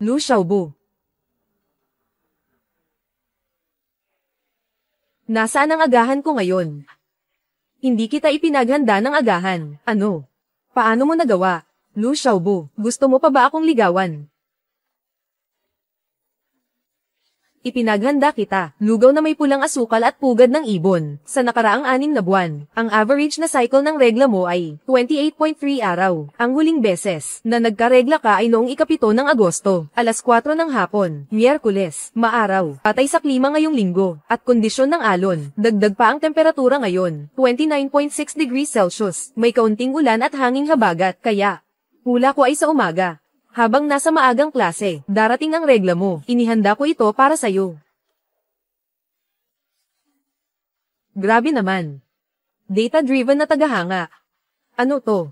Lu Xiaobu. Nasaan ang agahan ko ngayon? Hindi kita ipinaghanda ng agahan. Ano? Paano mo nagawa? Lu Xiaobu, gusto mo pa ba akong ligawan? Ipinaghanda kita, lugaw na may pulang asukal at pugad ng ibon. Sa nakaraang 6 na buwan, ang average na cycle ng regla mo ay 28.3 araw. Ang huling beses na nagkaregla ka ay noong ika-7 ng Agosto, alas 4 ng hapon, Miyerkules, maaraw, patay sa klima ngayong linggo, at kondisyon ng alon. Dagdag pa ang temperatura ngayon, 29.6 degrees Celsius. May kaunting ulan at hanging habagat, kaya hula ko ay sa umaga. Habang nasa maagang klase, darating ang regla mo. Inihanda ko ito para sa'yo. Grabe naman. Data-driven na tagahanga. Ano to?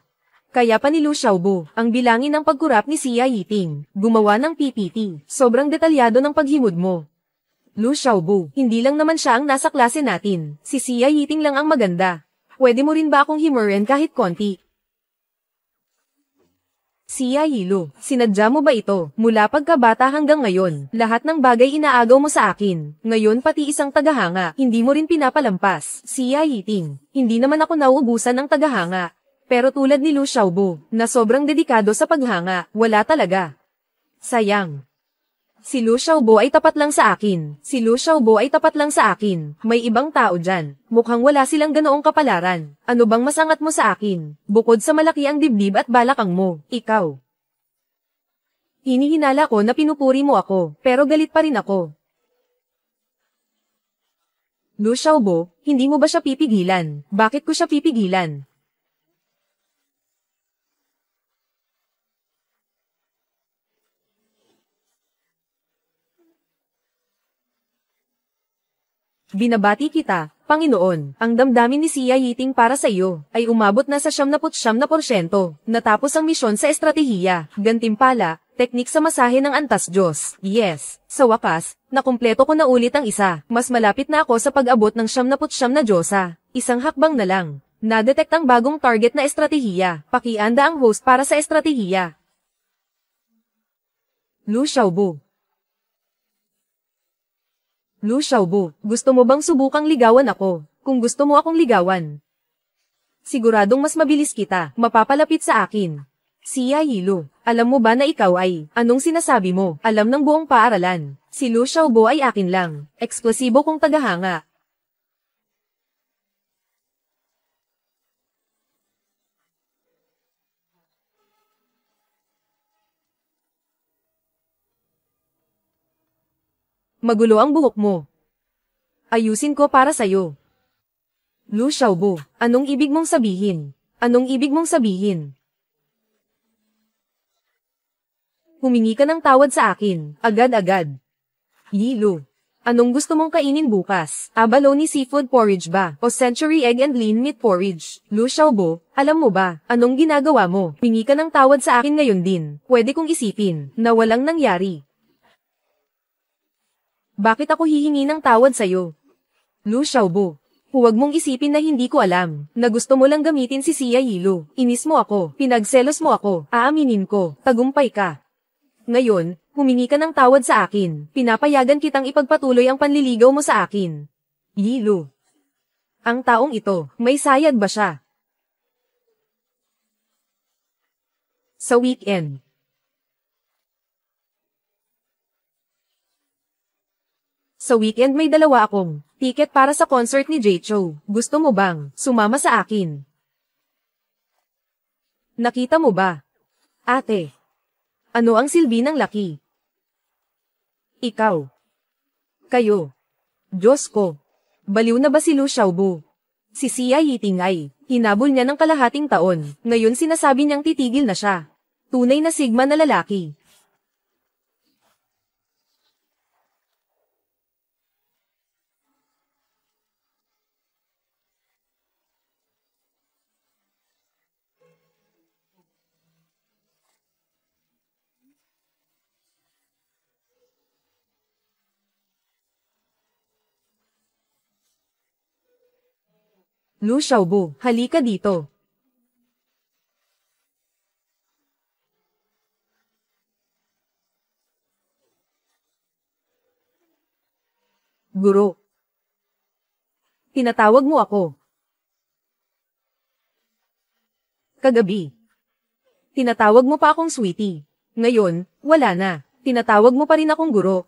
Kaya pa ni Lu Xiaobu, ang bilangin ng pagkurap ni Xia Yiting, gumawa ng PPT. Sobrang detalyado ng paghimod mo. Lu Xiaobu, hindi lang naman siya ang nasa klase natin. Si Xia Yiting lang ang maganda. Pwede mo rin ba akong himurin kahit konti? Xia Yilu, sinadya mo ba ito? Mula pagkabata hanggang ngayon, lahat ng bagay inaagaw mo sa akin. Ngayon pati isang tagahanga, hindi mo rin pinapalampas. Xia Yiting, hindi naman ako nauubusan ng tagahanga. Pero tulad ni Lu Xiaobu, na sobrang dedikado sa paghanga, wala talaga. Sayang. Si Lu Xiaobu ay tapat lang sa akin. Si Lu Xiaobu ay tapat lang sa akin. May ibang tao dyan. Mukhang wala silang ganoong kapalaran. Ano bang masangat mo sa akin? Bukod sa malaki ang dibdib at balakang mo, ikaw. Hinihinala ko na pinupuri mo ako, pero galit pa rin ako. Lu Xiaobu, hindi mo ba siya pipigilan? Bakit ko siya pipigilan? Binabati kita, Panginoon, ang damdamin ni Xia Yiting para sa iyo ay umabot na sa 99%. Natapos ang misyon sa estratehiya, gantimpala, teknik sa masahe ng antas Diyos. Yes, sa wakas, nakumpleto ko na ulit ang isa. Mas malapit na ako sa pag-abot ng 99 na Diyosa. Isang hakbang na lang. Na-detect ang bagong target na estratehiya. Pakianda ang host para sa estratehiya. Lu Xiaobu. Lu Xiaobu, gusto mo bang subukang ligawan ako? Kung gusto mo akong ligawan, siguradong mas mabilis kita, mapapalapit sa akin. Xia Yilu, alam mo ba na ikaw ay, anong sinasabi mo? Alam ng buong paaralan. Si Lu Xiaobu ay akin lang, eksklusibo kong tagahanga. Magulo ang buhok mo. Ayusin ko para sa'yo. Lu Xiaobu, anong ibig mong sabihin? Anong ibig mong sabihin? Humingi ka ng tawad sa akin, agad-agad. Yilu, anong gusto mong kainin bukas? Abalone seafood porridge ba? O century egg and lean meat porridge? Lu Xiaobu, alam mo ba, anong ginagawa mo? Humingi ka ng tawad sa akin ngayon din. Pwede kong isipin, na walang nangyari. Bakit ako hihingi ng tawad sa'yo? Lu Xiaobu, huwag mong isipin na hindi ko alam, na gusto mo lang gamitin si Xia Yilu. Inis mo ako, pinagselos mo ako, aaminin ko, tagumpay ka. Ngayon, humingi ka ng tawad sa akin, pinapayagan kitang ipagpatuloy ang panliligaw mo sa akin. Yilu. Ang taong ito, may sayad ba siya? Sa weekend. Sa weekend may dalawa akong ticket para sa concert ni Jay Chou. Gusto mo bang sumama sa akin? Nakita mo ba? Ate. Ano ang silbi ng laki? Ikaw. Kayo. Diyos ko. Baliw na ba si Lu Xiaobu? Si Xia Yiting ay hinabol niya ng kalahating taon. Ngayon sinasabi niyang titigil na siya. Tunay na sigma na lalaki. Lu Xiaobu, halika dito. Guro. Tinatawag mo ako. Kagabi. Tinatawag mo pa akong sweetie. Ngayon, wala na. Tinatawag mo pa rin akong guro.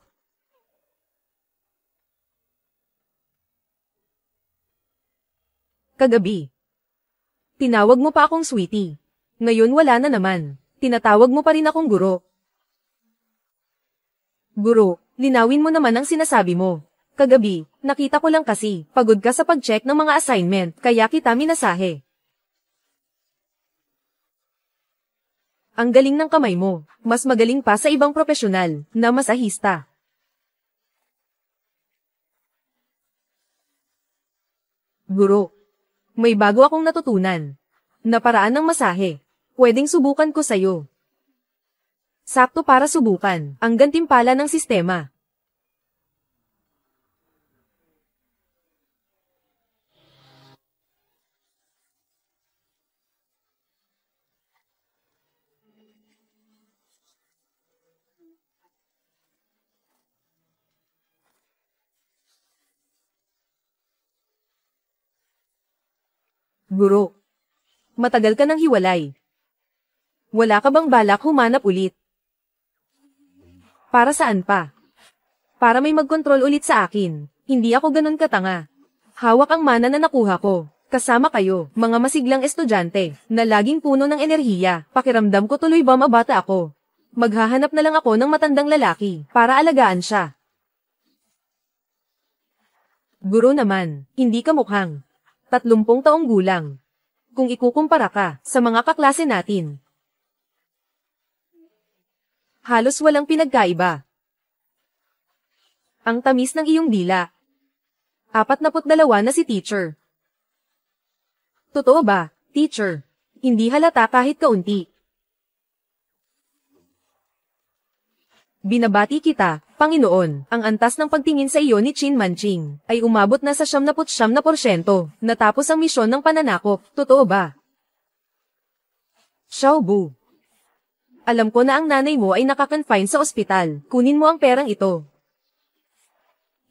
Kagabi. Tinawag mo pa akong sweetie. Ngayon wala na naman. Tinatawag mo pa rin akong guro. Guro, linawin mo naman ang sinasabi mo. Kagabi, nakita ko lang kasi, pagod ka sa pag-check ng mga assignment, kaya kita minasahe. Ang galing ng kamay mo, mas magaling pa sa ibang profesional, na masahista. Guro, may bago akong natutunan. Na paraan ng masahe. Pwedeng subukan ko sa'yo. Sakto para subukan, ang gantimpala ng sistema. Guro, matagal ka nang hiwalay. Wala ka bang balak humanap ulit? Para saan pa? Para may magkontrol ulit sa akin. Hindi ako ganun katanga. Hawak ang mana na nakuha ko. Kasama kayo, mga masiglang estudyante, na laging puno ng enerhiya. Pakiramdam ko tuloy ba mabata ako? Maghahanap na lang ako ng matandang lalaki, para alagaan siya. Guro naman, hindi ka mukhang 30 taong gulang. Kung ikukumpara ka sa mga kaklase natin. Halos walang pinagkaiba. Ang tamis ng iyong dila. 42 na si teacher. Totoo ba, teacher? Hindi halata kahit kaunti. Binabati kita, Panginoon, ang antas ng pagtingin sa iyo ni Chin Manching ay umabot na sa 79%. Natapos ang misyon ng pananakop, totoo ba? Xiaobu. Alam ko na ang nanay mo ay nakakonfine sa ospital, kunin mo ang perang ito.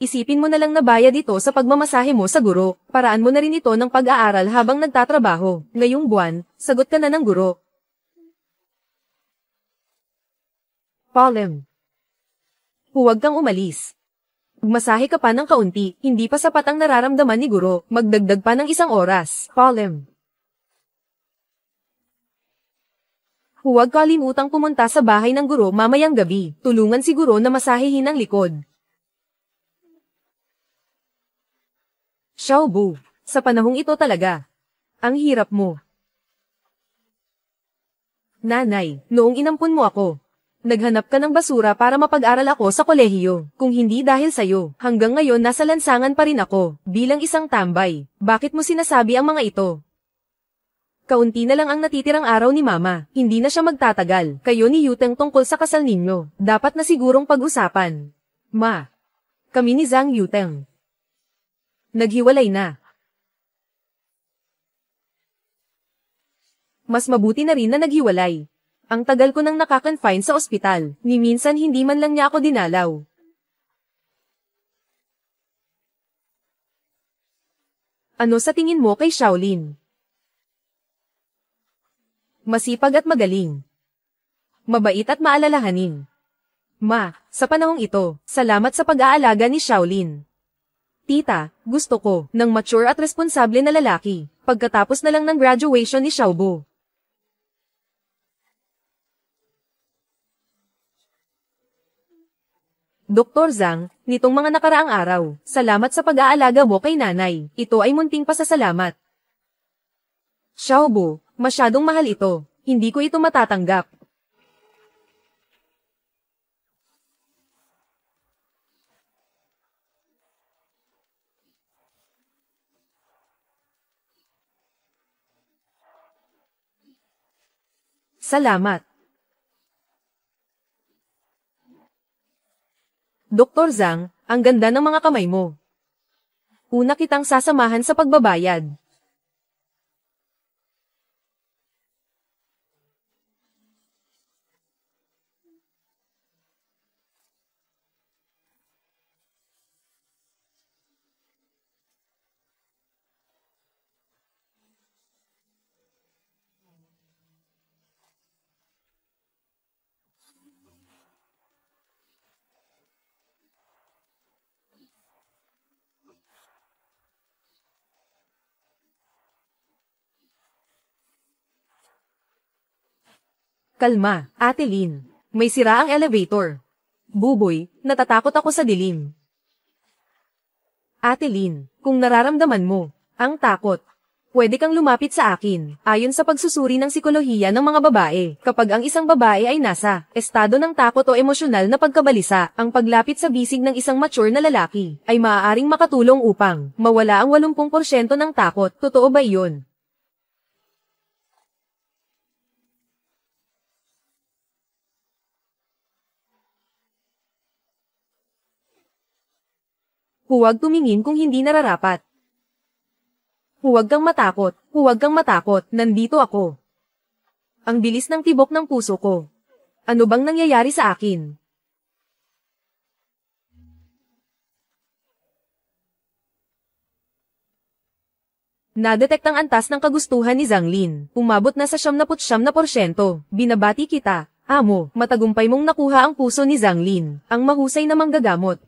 Isipin mo na lang na bayad ito sa pagmamasahe mo sa guro, paraan mo na rin ito ng pag-aaral habang nagtatrabaho. Ngayong buwan, sagot ka na ng guro. Palem. Huwag kang umalis. Magmasahe ka pa ng kaunti, hindi pa sapat ang nararamdaman ni guro, magdagdag pa ng 1 oras. Palem. Huwag kalimutang pumunta sa bahay ng guro mamayang gabi, tulungan si guro na masahihin ang likod. Xiaobu, sa panahong ito talaga. Ang hirap mo. Nanay, noong inampun mo ako, naghanap ka ng basura para mapag-aral ako sa kolehiyo. Kung hindi dahil sa'yo, hanggang ngayon nasa lansangan pa rin ako, bilang isang tambay. Bakit mo sinasabi ang mga ito? Kaunti na lang ang natitirang araw ni Mama, hindi na siya magtatagal. Kayo ni Yuteng tungkol sa kasal ninyo, dapat na sigurong pag-usapan. Ma. Kami ni Zhang Yuteng. Naghiwalay na. Mas mabuti na rin na naghiwalay. Ang tagal ko nang nakakonfine sa ospital, ni minsan hindi man lang niya ako dinalaw. Ano sa tingin mo kay Shaolin? Masipag at magaling. Mabait at maalalahanin. Ma, sa panahong ito, salamat sa pag-aalaga ni Shaolin. Tita, gusto ko, ng mature at responsable na lalaki, pagkatapos na lang ng graduation ni Xiaobo. Dr. Zhang, nitong mga nakaraang araw, salamat sa pag-aalaga mo kay nanay. Ito ay munting pasasalamat. Xiaobo, masyadong mahal ito. Hindi ko ito matatanggap. Salamat. Dr. Zhang, ang ganda ng mga kamay mo. Una kitang sasamahan sa pagbabayad. Kalma, Ate Lin. May sira ang elevator. Buboy, natatakot ako sa dilim. Ate Lin, kung nararamdaman mo ang takot, pwede kang lumapit sa akin. Ayon sa pagsusuri ng sikolohiya ng mga babae, kapag ang isang babae ay nasa estado ng takot o emosyonal na pagkabalisa, ang paglapit sa bisig ng isang mature na lalaki ay maaaring makatulong upang mawala ang 80% ng takot. Totoo ba iyon? Huwag tumingin kung hindi nararapat. Huwag kang matakot, huwag kang matakot, nandito ako. Ang bilis ng tibok ng puso ko. Ano bang nangyayari sa akin? Nadetect ang antas ng kagustuhan ni Zhang Lin. Umabot na sa 79%. Binabati kita, amo, matagumpay mong nakuha ang puso ni Zhang Lin, ang mahusay na manggagamot.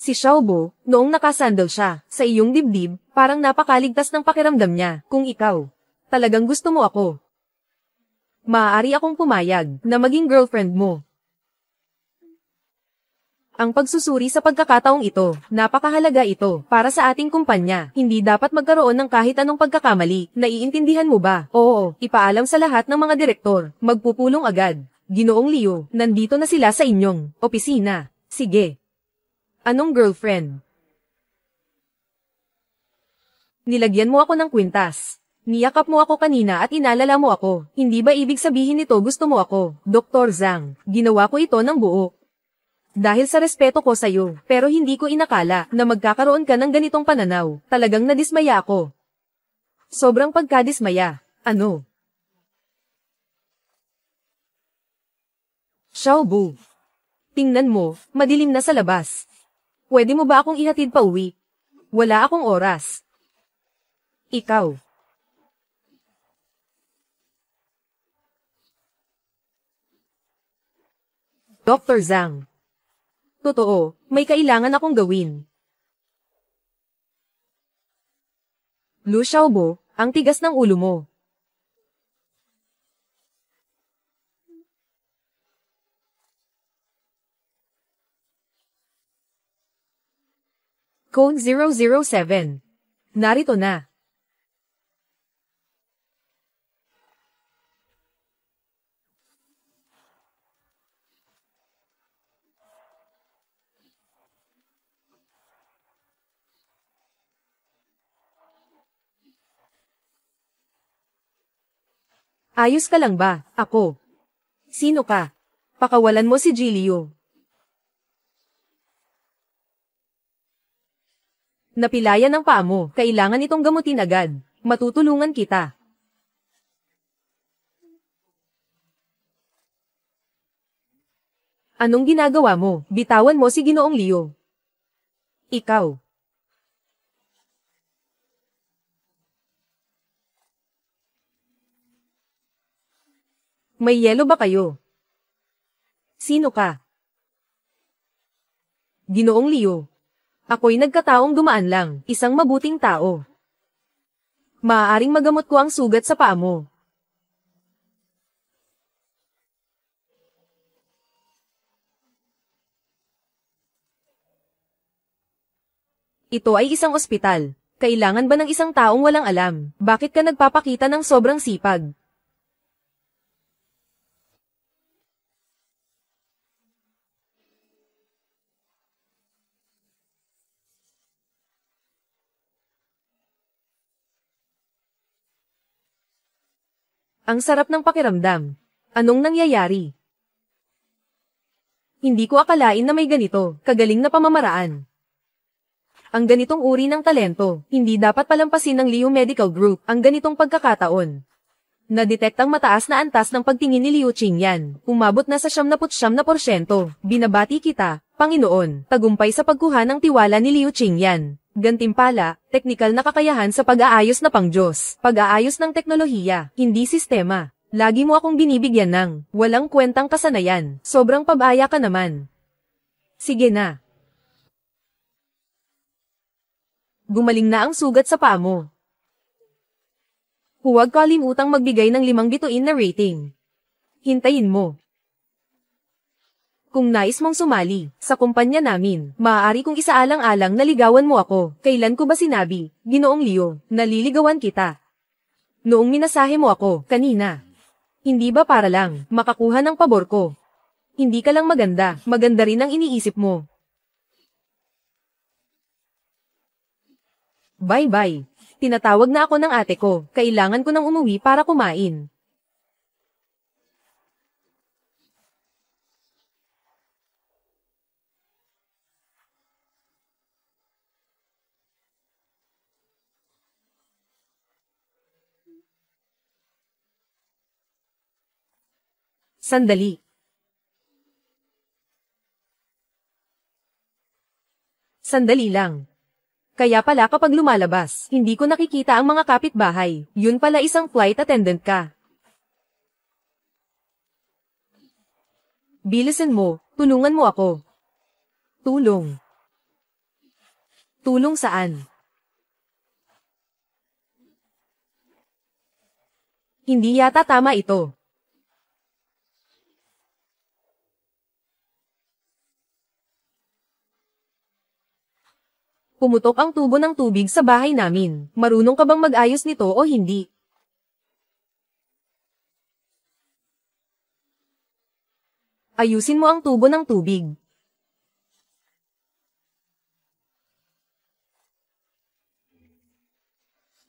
Si Xiaobo, noong nakasandal siya sa iyong dibdib, parang napakaligtas ng pakiramdam niya. Kung ikaw talagang gusto mo ako, maaari akong pumayag na maging girlfriend mo. Ang pagsusuri sa pagkakataong ito, napakahalaga ito para sa ating kumpanya. Hindi dapat magkaroon ng kahit anong pagkakamali. Naiintindihan mo ba? Oo, ipaalam sa lahat ng mga direktor. Magpupulong agad. Ginoong Liu, nandito na sila sa inyong opisina. Sige. Anong girlfriend? Nilagyan mo ako ng kwintas. Niyakap mo ako kanina at inalala mo ako. Hindi ba ibig sabihin nito gusto mo ako? Dr. Zhang, ginawa ko ito ng buo. Dahil sa respeto ko sa iyo, pero hindi ko inakala na magkakaroon ka ng ganitong pananaw. Talagang nadismaya ako. Sobrang pagkadismaya. Ano? Xiaobu. Tingnan mo, madilim na sa labas. Pwede mo ba akong ihatid pa uwi? Wala akong oras. Ikaw. Dr. Zhang. Totoo, may kailangan akong gawin. Lu Xiaobo, ang tigas ng ulo mo. Code 007. Narito na. Ayos ka lang ba? Ako. Sino ka? Pakawalan mo si Gilio. Napilayan ang paa mo. Kailangan itong gamutin agad. Matutulungan kita. Anong ginagawa mo? Bitawan mo si Ginoong Leo. Ikaw. May yelo ba kayo? Sino ka? Ginoong Leo. Ako'y nagkataong dumaan lang, isang mabuting tao. Maaaring magamot ko ang sugat sa paa mo. Ito ay isang ospital. Kailangan ba ng isang taong walang alam? Bakit ka nagpapakita ng sobrang sipag? Ang sarap ng pakiramdam. Anong nangyayari? Hindi ko akalain na may ganito, kagaling na pamamaraan. Ang ganitong uri ng talento, hindi dapat palampasin ng Liu Medical Group ang ganitong pagkakataon. Nadetect ang mataas na antas ng pagtingin ni Liu Qingyan. Umabot na sa 79%. Binabati kita, Panginoon, tagumpay sa pagkuha ng tiwala ni Liu Qingyan. Gantimpala, teknikal na kakayahan sa pag-aayos na pang-Diyos. Pag-aayos ng teknolohiya, hindi sistema. Lagi mo akong binibigyan ng walang kwentang kasanayan. Sobrang pabaya ka naman. Sige na. Gumaling na ang sugat sa paa mo. Huwag kalimutang magbigay ng 5 bituin na rating. Hintayin mo. Kung nais mong sumali sa kumpanya namin, maaari kong isaalang-alang na ligawan mo ako. Kailan ko ba sinabi, Ginoong Leo, naliligawan kita? Noong minasahe mo ako, kanina. Hindi ba para lang makakuha ng pabor ko? Hindi ka lang maganda, maganda rin ang iniisip mo. Bye-bye. Tinatawag na ako ng ate ko, kailangan ko nang umuwi para kumain. Sandali. Sandali lang. Kaya pala kapag lumalabas, hindi ko nakikita ang mga kapitbahay. Yun pala isang flight attendant ka. Bilisan mo, tulungan mo ako. Tulong. Tulong saan? Hindi yata tama ito. Pumutok ang tubo ng tubig sa bahay namin. Marunong ka bang mag-ayos nito o hindi? Ayusin mo ang tubo ng tubig.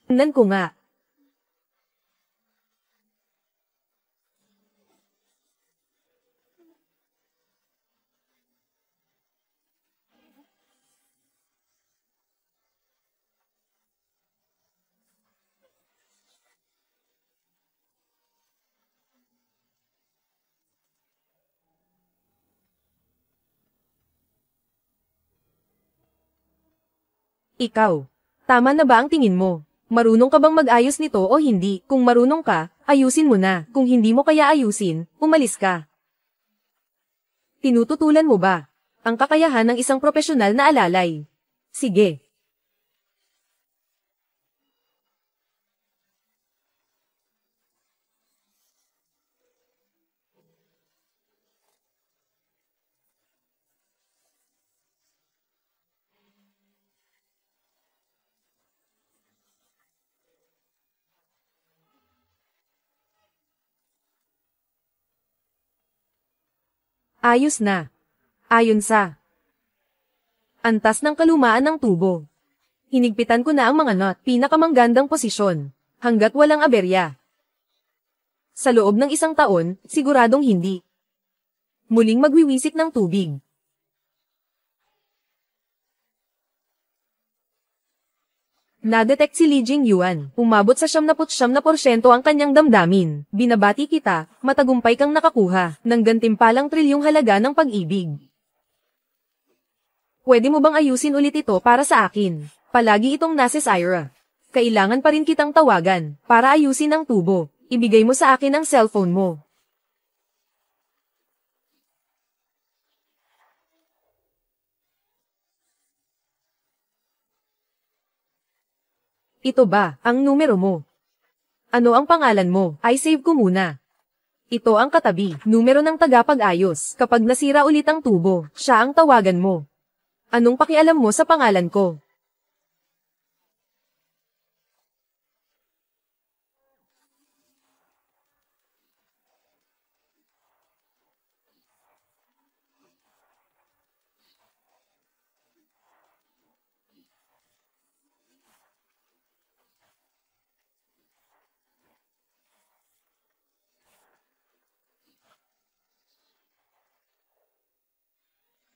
Tingnan ko nga. Ikaw, tama na ba ang tingin mo? Marunong ka bang mag-ayos nito o hindi? Kung marunong ka, ayusin mo na. Kung hindi mo kaya ayusin, umalis ka. Tinututulan mo ba ang kakayahan ng isang profesional na alalay? Sige. Ayos na. Ayon sa antas ng kalumaan ng tubo. Hinigpitan ko na ang mga nut, pinakamanggandang posisyon, hanggat walang aberya. Sa loob ng 1 taon, siguradong hindi. Muling magwiwisik ng tubig. Na-detect si Li Jingyuan. Umabot sa 79% ang kanyang damdamin. Binabati kita, matagumpay kang nakakuha ng gantimpalang trilyong halaga ng pag-ibig. Pwede mo bang ayusin ulit ito para sa akin? Palagi itong nasa Syra. Kailangan pa rin kitang tawagan para ayusin ang tubo. Ibigay mo sa akin ang cellphone mo. Ito ba ang numero mo? Ano ang pangalan mo? Ay save ko muna. Ito ang katabi, numero ng tagapag-ayos. Kapag nasira ulit ang tubo, siya ang tawagan mo. Anong pakialam mo sa pangalan ko?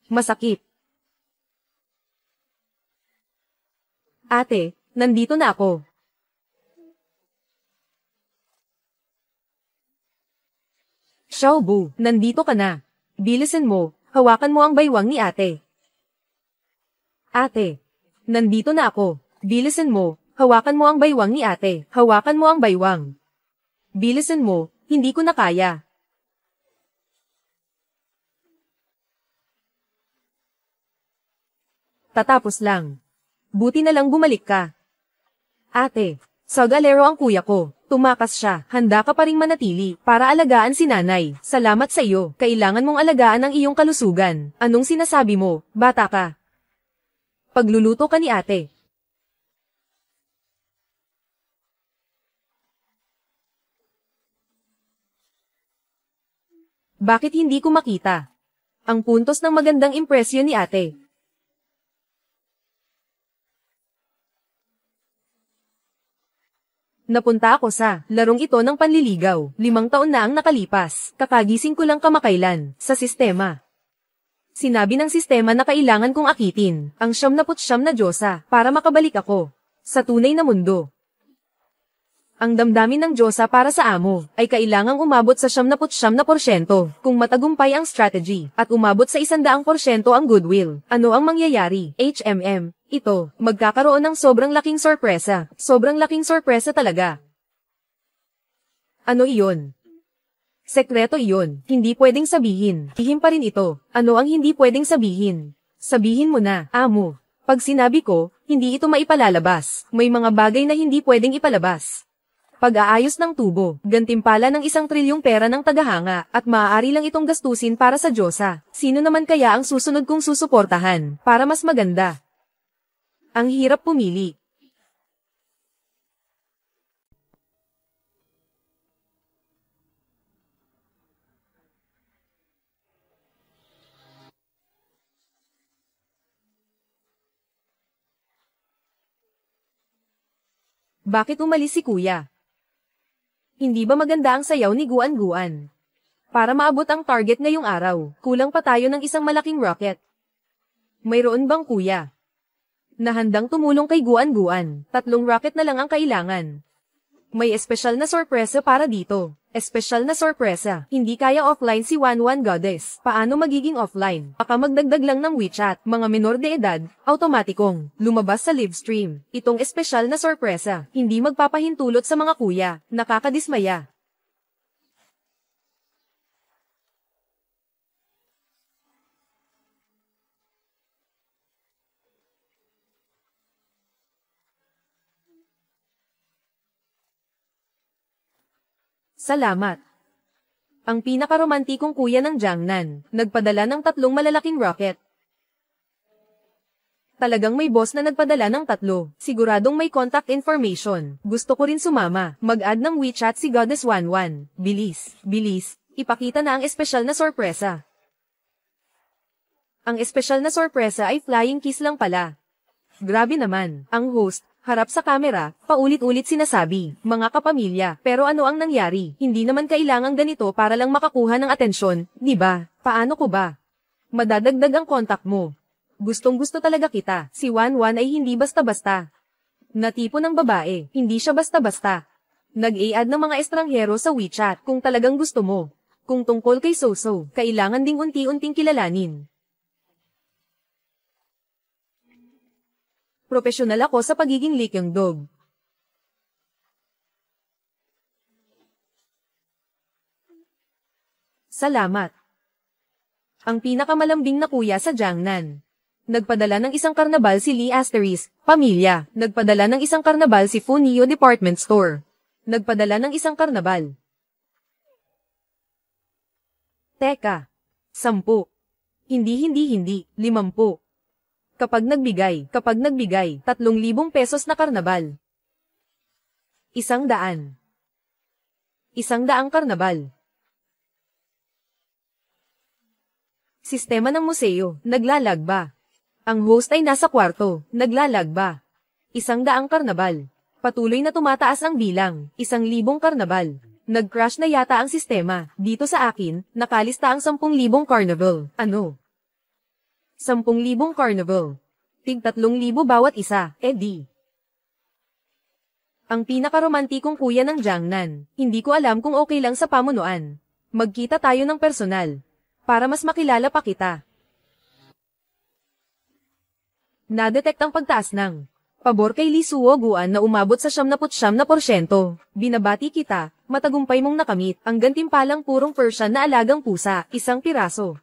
Masakit. Ate, nandito na ako. Xiaobu, nandito ka na. Bilisan mo, hawakan mo ang baywang ni ate. Ate, nandito na ako. Bilisan mo, hawakan mo ang baywang ni ate. Hawakan mo ang baywang. Bilisan mo, hindi ko na kaya. Tatapos lang. Buti na lang bumalik ka. Ate, Sagalero ang kuya ko. Tumakas siya. Handa ka pa ring manatili para alagaan si nanay. Salamat sa iyo. Kailangan mong alagaan ang iyong kalusugan. Anong sinasabi mo? Bata ka. Pagluluto ka ni ate. Bakit hindi ko makita? Ang puntos ng magandang impresyon ni ate. Napunta ako sa larong ito ng panliligaw. 5 taon na ang nakalipas. Kakagising ko lang kamakailan sa sistema. Sinabi ng sistema na kailangan kong akitin ang 79 na Diyosa para makabalik ako sa tunay na mundo. Ang damdamin ng Diyosa para sa amo ay kailangang umabot sa 79% kung matagumpay ang strategy at umabot sa 100% ang goodwill. Ano ang mangyayari? HMM. Ito, magkakaroon ng sobrang laking sorpresa. Sobrang laking sorpresa talaga. Ano iyon? Sekreto iyon. Hindi pwedeng sabihin. Hihim pa rin ito. Ano ang hindi pwedeng sabihin? Sabihin mo na, amo. Pag sinabi ko, hindi ito maipalalabas. May mga bagay na hindi pwedeng ipalabas. Pag-aayos ng tubo, gantimpala ng 1 trilyong pera ng tagahanga, at maaari lang itong gastusin para sa Diyosa. Sino naman kaya ang susunod kong susuportahan, para mas maganda? Ang hirap pumili. Bakit umalis si kuya? Hindi ba maganda ang sayaw ni Guan-Guan? Para maabot ang target ngayong araw, kulang pa tayo ng isang malaking rocket. Mayroon bang kuya na handang tumulong kay Guan-Guan? 3 rocket na lang ang kailangan. May espesyal na sorpresa para dito. Espesyal na sorpresa. Hindi kaya offline si Wanwan Goddess. Paano magiging offline? Baka magdagdag lang ng WeChat. Mga menor de edad, automatikong lumabas sa live stream. Itong espesyal na sorpresa. Hindi magpapahintulot sa mga kuya. Nakakadismaya. Salamat. Ang pinakaromantikong kuya ng Jiangnan, nagpadala ng 3 malalaking rocket. Talagang may boss na nagpadala ng 3. Siguradong may contact information. Gusto ko rin sumama. Mag-add ng WeChat si Goddess Wanwan. Bilis, bilis. Ipakita na ang espesyal na sorpresa. Ang espesyal na sorpresa ay flying kiss lang pala. Grabe naman. Ang host, harap sa kamera, paulit-ulit sinasabi, mga kapamilya, pero ano ang nangyari? Hindi naman kailangang ganito para lang makakuha ng atensyon, di ba? Paano ko ba? Madadagdag ang kontak mo. Gustong-gusto talaga kita. Si Wanwan ay hindi basta-basta. Na tipo ng babae, hindi siya basta-basta. Nag-a-add ng mga estranghero sa WeChat kung talagang gusto mo. Kung tungkol kay Soso, kailangan ding unti-unting kilalanin. Profesional ako sa pagiging likyang dog. Salamat. Ang pinakamalambing na kuya sa Jiangnan. Nagpadala ng isang karnabal si Lee Asterisk, pamilya. Nagpadala ng isang karnabal si Funio Department Store. Nagpadala ng isang karnabal. Teka. 10. Hindi. 50. Kapag nagbigay, 3,000 pesos na karnabal. 100. 100 karnabal. Sistema ng museo, naglalag ba? Ang host ay nasa kwarto, naglalag ba? 100 karnabal. Patuloy na tumataas ang bilang, 1,000 karnabal. Nag-crash na yata ang sistema. Dito sa akin, nakalista ang 10,000 carnival. Ano? 10,000 carnival. Tig 3,000 bawat isa, di. Ang pinakaromantikong kuya ng Jiangnan. Hindi ko alam kung okay lang sa pamunuan. Magkita tayo ng personal. Para mas makilala pa kita. Nadetect ang pagtaas ng pabor kay Lee Suo-guan na umabot sa 79%. Binabati kita, matagumpay mong nakamit. Ang gantimpalang purong Persian na alagang pusa, 1 piraso.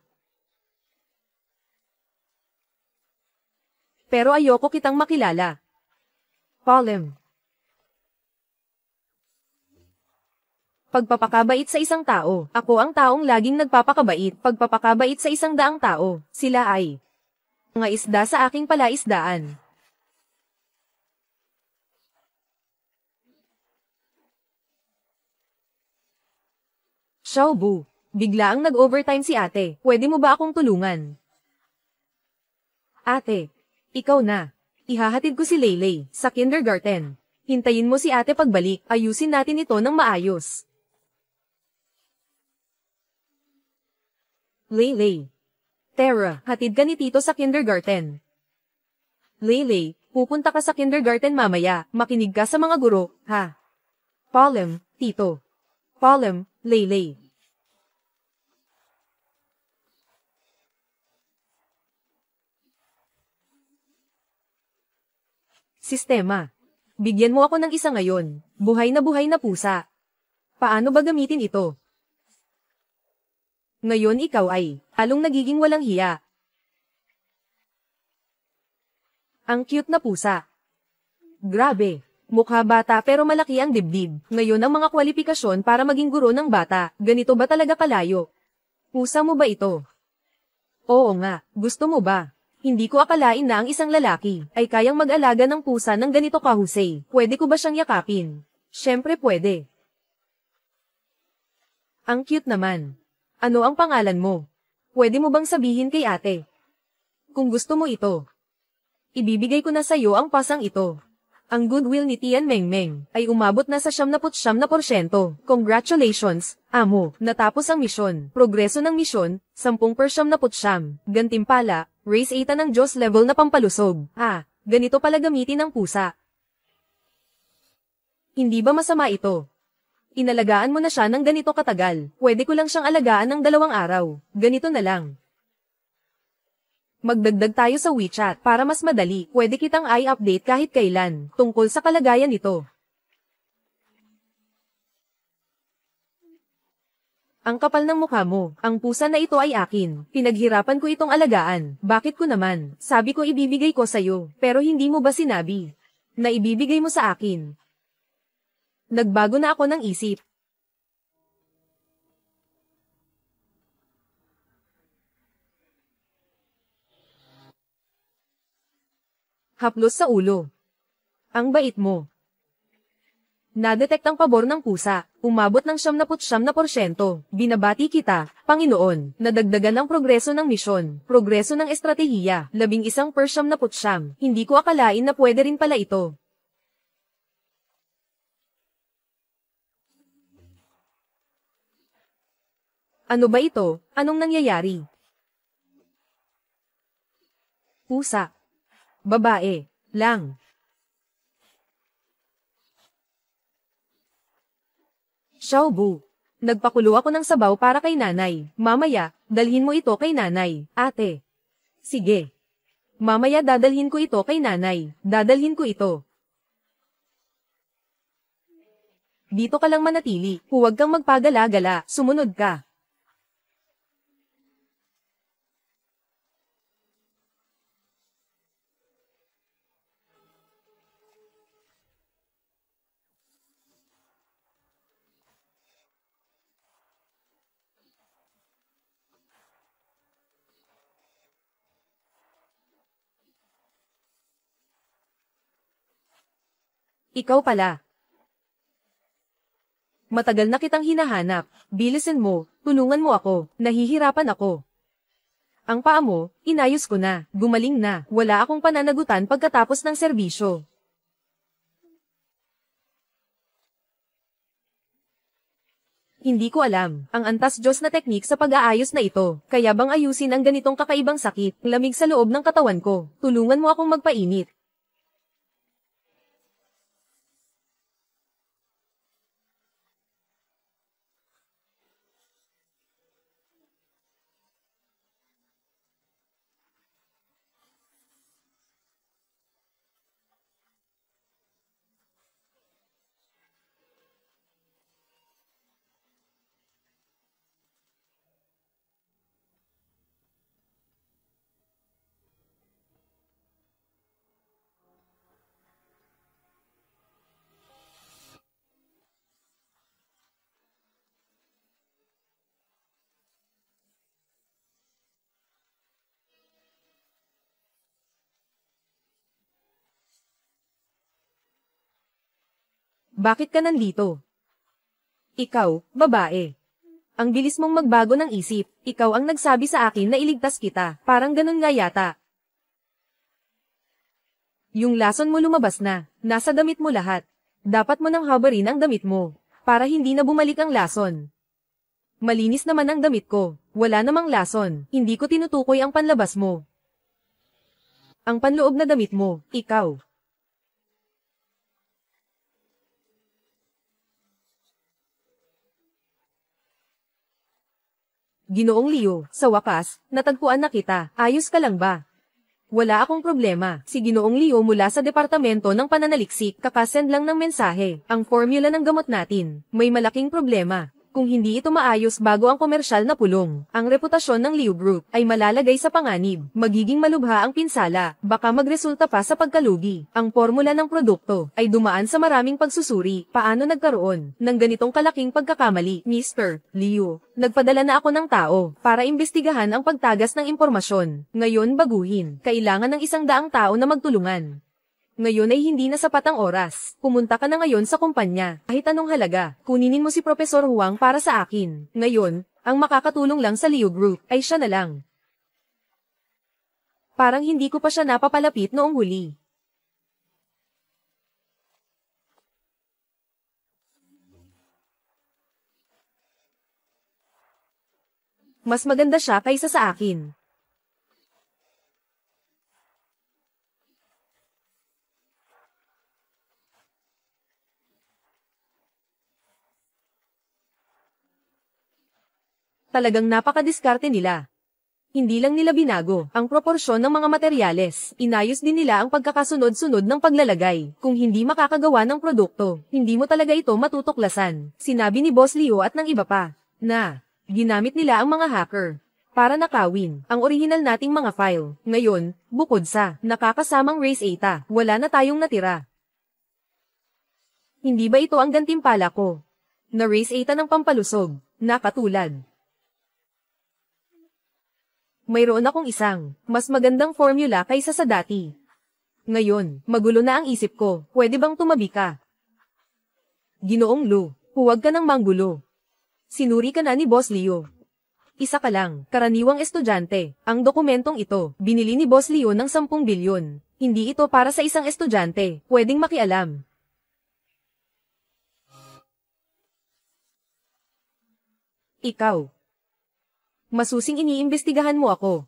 Pero ayoko kitang makilala. Palem. Pagpapakabait sa isang tao. Ako ang taong laging nagpapakabait. Pagpapakabait sa isang daang tao. Sila ay mga isda sa aking palaisdaan. Xiaobu, bigla ang nag-overtime si ate. Pwede mo ba akong tulungan? Ate, ikaw na. Ihahatid ko si Leylay sa kindergarten. Hintayin mo si ate pagbalik. Ayusin natin ito ng maayos. Leylay. Tara, hatid ka ni Tito sa kindergarten. Leylay, pupunta ka sa kindergarten mamaya. Makinig ka sa mga guro, ha? Palem, Tito. Palem, Leylay. Sistema. Bigyan mo ako ng isa ngayon. Buhay na pusa. Paano ba gamitin ito? Ngayon ikaw ay, halong nagiging walang hiya. Ang cute na pusa. Grabe. Mukha bata pero malaki ang dibdib. Ngayon ang mga kwalifikasyon para maging guro ng bata. Ganito ba talaga kalayo? Pusa mo ba ito? Oo nga. Gusto mo ba? Hindi ko akalain na ang isang lalaki ay kayang mag-alaga ng pusa ng ganito kahusay. Pwede ko ba siyang yakapin? Siyempre pwede. Ang cute naman. Ano ang pangalan mo? Pwede mo bang sabihin kay ate? Kung gusto mo ito, ibibigay ko na sa iyo ang pasang ito. Ang goodwill ni Tian Mengmeng ay umabot na sa 99%. Congratulations, amo. Natapos ang misyon. Progreso ng misyon, 10%. Gantimpala, race 8 ng Diyos level na pampalusog. Ganito pala gamitin ng pusa. Hindi ba masama ito? Inalagaan mo na siya ng ganito katagal. Pwede ko lang siyang alagaan ng 2 araw. Ganito na lang. Magdagdag tayo sa WeChat para mas madali. Pwede kitang i-update kahit kailan tungkol sa kalagayan nito. Ang kapal ng mukha mo. Ang pusa na ito ay akin. Pinaghirapan ko itong alagaan. Bakit ko naman? Sabi ko ibibigay ko sa'yo. Pero hindi mo ba sinabi na ibibigay mo sa akin? Nagbago na ako ng isip. Haplos sa ulo. Ang bait mo. Nadetect ang pabor ng pusa. Umabot ng 99%. Binabati kita, Panginoon. Nadagdagan ang progreso ng misyon. Progreso ng estratehiya. 11%. Hindi ko akalain na pwede rin pala ito. Ano ba ito? Anong nangyayari? Pusa. Babae. Lang. Xiaobu. Nagpakulo ako ng sabaw para kay nanay. Mamaya, dalhin mo ito kay nanay, ate. Sige. Mamaya dadalhin ko ito kay nanay. Dadalhin ko ito. Dito ka lang manatili. Huwag kang magpagala-gala. Sumunod ka. Ikaw pala. Matagal na kitang hinahanap. Bilisan mo, tulungan mo ako. Nahihirapan ako. Ang paa mo, inayos ko na. Gumaling na. Wala akong pananagutan pagkatapos ng serbisyo. Hindi ko alam ang antas Diyos na teknik sa pag-aayos na ito. Kaya bang ayusin ang ganitong kakaibang sakit, lamig sa loob ng katawan ko. Tulungan mo akong magpainit. Bakit ka nandito? Ikaw, babae. Ang bilis mong magbago ng isip. Ikaw ang nagsabi sa akin na iligtas kita. Parang ganun nga yata. Yung lason mo lumabas na. Nasa damit mo lahat. Dapat mo nang habarin ang damit mo. Para hindi na bumalik ang lason. Malinis naman ang damit ko. Wala namang lason. Hindi ko tinutukoy ang panlabas mo. Ang panloob na damit mo, ikaw. Ginoong Leo, sa wakas, natagpuan na kita. Ayos ka lang ba? Wala akong problema. Si Ginoong Leo mula sa Departamento ng Pananaliksik, kakasend lang ng mensahe. Ang formula ng gamot natin, may malaking problema. Kung hindi ito maayos bago ang komersyal na pulong, ang reputasyon ng Leo Group ay malalagay sa panganib. Magiging malubha ang pinsala, baka magresulta pa sa pagkalugi. Ang formula ng produkto ay dumaan sa maraming pagsusuri. Paano nagkaroon ng ganitong kalaking pagkakamali, Mr. Leo? Nagpadala na ako ng tao para imbestigahan ang pagtagas ng impormasyon. Ngayon baguhin, kailangan ng 100 tao na magtulungan. Ngayon ay hindi na sapat ang oras. Pumunta ka na ngayon sa kumpanya. Kahit anong halaga, kuninin mo si Profesor Huang para sa akin. Ngayon, ang makakatulong lang sa Leo Group ay siya na lang. Parang hindi ko pa siya napapalapit noong huli. Mas maganda siya kaysa sa akin. Talagang napakadiskarte nila. Hindi lang nila binago ang proporsyon ng mga materyales, inayos din nila ang pagkakasunod-sunod ng paglalagay. Kung hindi makakagawa ng produkto, hindi mo talaga ito matutuklasan. Sinabi ni Boss Leo at ng iba pa, na ginamit nila ang mga hacker para nakawin ang orihinal nating mga file. Ngayon, bukod sa nakakasamang race ATA, wala na tayong natira. Hindi ba ito ang gantimpala ko? Na race ATA ng pampalusog, na katulad. Mayroon akong isang, mas magandang formula kaysa sa dati. Ngayon, magulo na ang isip ko, pwede bang tumabi ka? Ginoong Lu, huwag ka ng manggulo. Sinuri ka na ni Boss Leo. Isa ka lang, karaniwang estudyante. Ang dokumentong ito, binili ni Boss Leo ng 10 bilyon. Hindi ito para sa isang estudyante, pwedeng makialam. Ikaw. Masusing iniimbestigahan mo ako.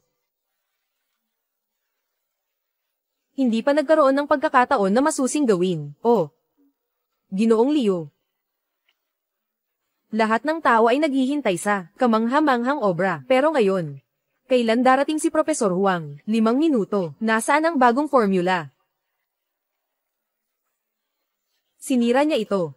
Hindi pa nagkaroon ng pagkakataon na masusing gawin. Oh. Ginoong Leo. Lahat ng tao ay naghihintay sa kamangha-manghang obra. Pero ngayon, kailan darating si Profesor Huang? 5 minuto. Nasaan ang bagong formula? Sinira niya ito.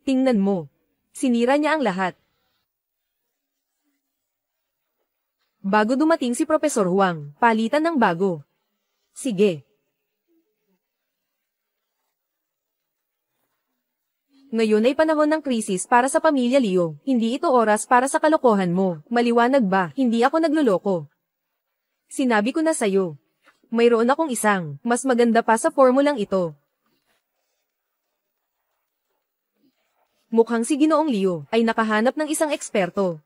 Tingnan mo. Sinira niya ang lahat. Bago dumating si Profesor Huang, palitan ng bago. Sige. Ngayon ay panahon ng krisis para sa pamilya Leo. Hindi ito oras para sa kalokohan mo. Maliwanag ba? Hindi ako nagluloko. Sinabi ko na sa'yo. Mayroon akong isang, mas maganda pa sa formulang ito. Mukhang si Ginoong Leo ay nakahanap ng isang eksperto.